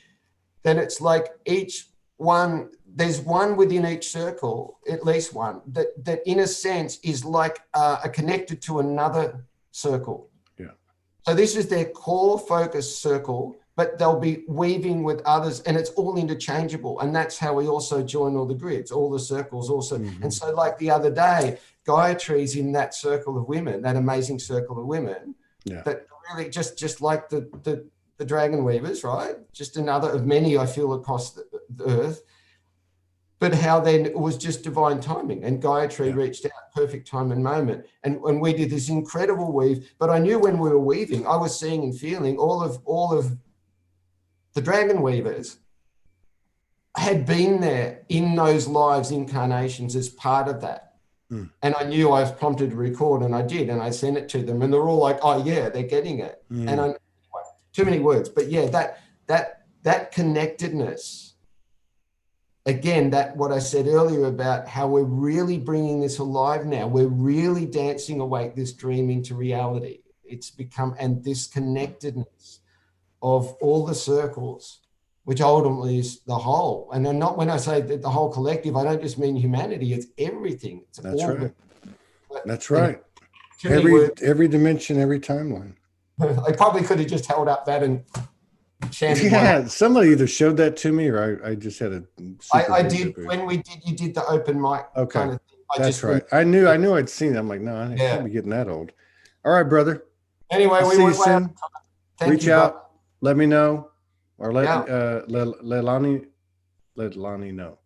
that it's like each one. There's one within each circle, at least one, that in a sense is like connected to another circle. Yeah. So this is their core focus circle, but they'll be weaving with others, and it's all interchangeable. And that's how we also join all the grids, all the circles also. Mm-hmm. And so like the other day, Gayatri's in that circle of women, that amazing circle of women, that really just like the Dragon Weavers, right? Just another of many I feel across the earth. but how then it was just divine timing, and Gayatri Yeah. reached out, perfect time and moment, and we did this incredible weave. But I knew when we were weaving, I was seeing and feeling all of the dragon weavers had been there in those lives, incarnations, as part of that. And I knew I was prompted to record, and I did, and I sent it to them, and they're all like, "Oh yeah, they're getting it." And I, too many words, but yeah, that connectedness. Again, that what I said earlier about how we're really bringing this alive now. We're really dancing awake this dream into reality. It's become, and this connectedness of all the circles, which ultimately is the whole. And I'm not, when I say that the whole collective, I don't just mean humanity, it's everything. It's That's all right. But, That's right. Every Dimension, every timeline. I probably could have just held up that and chanted. Yeah, somebody either showed that to me, or I just had a. I did when we did. You did the open mic kind of thing. That's right. I knew I'd seen it. I'm like, no, I can't be getting that old. All right, brother. Anyway, I'll see you soon. Reach out. Let me know, or let Leilani know.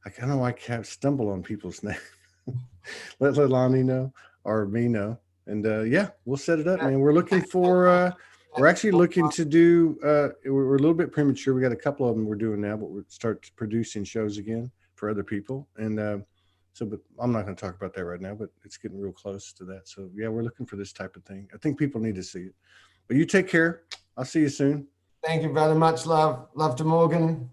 I don't know why I can't stumble on people's names. Let Leilani know, or me know, and yeah, we'll set it up, man. We're looking for. We're actually looking to do. We're a little bit premature. We got a couple of them we're doing now, but we'll start producing shows again for other people, and but I'm not going to talk about that right now. But it's getting real close to that. So yeah, we're looking for this type of thing. I think people need to see it. But you take care. I'll see you soon. Thank you very much, love. Love to Morgan.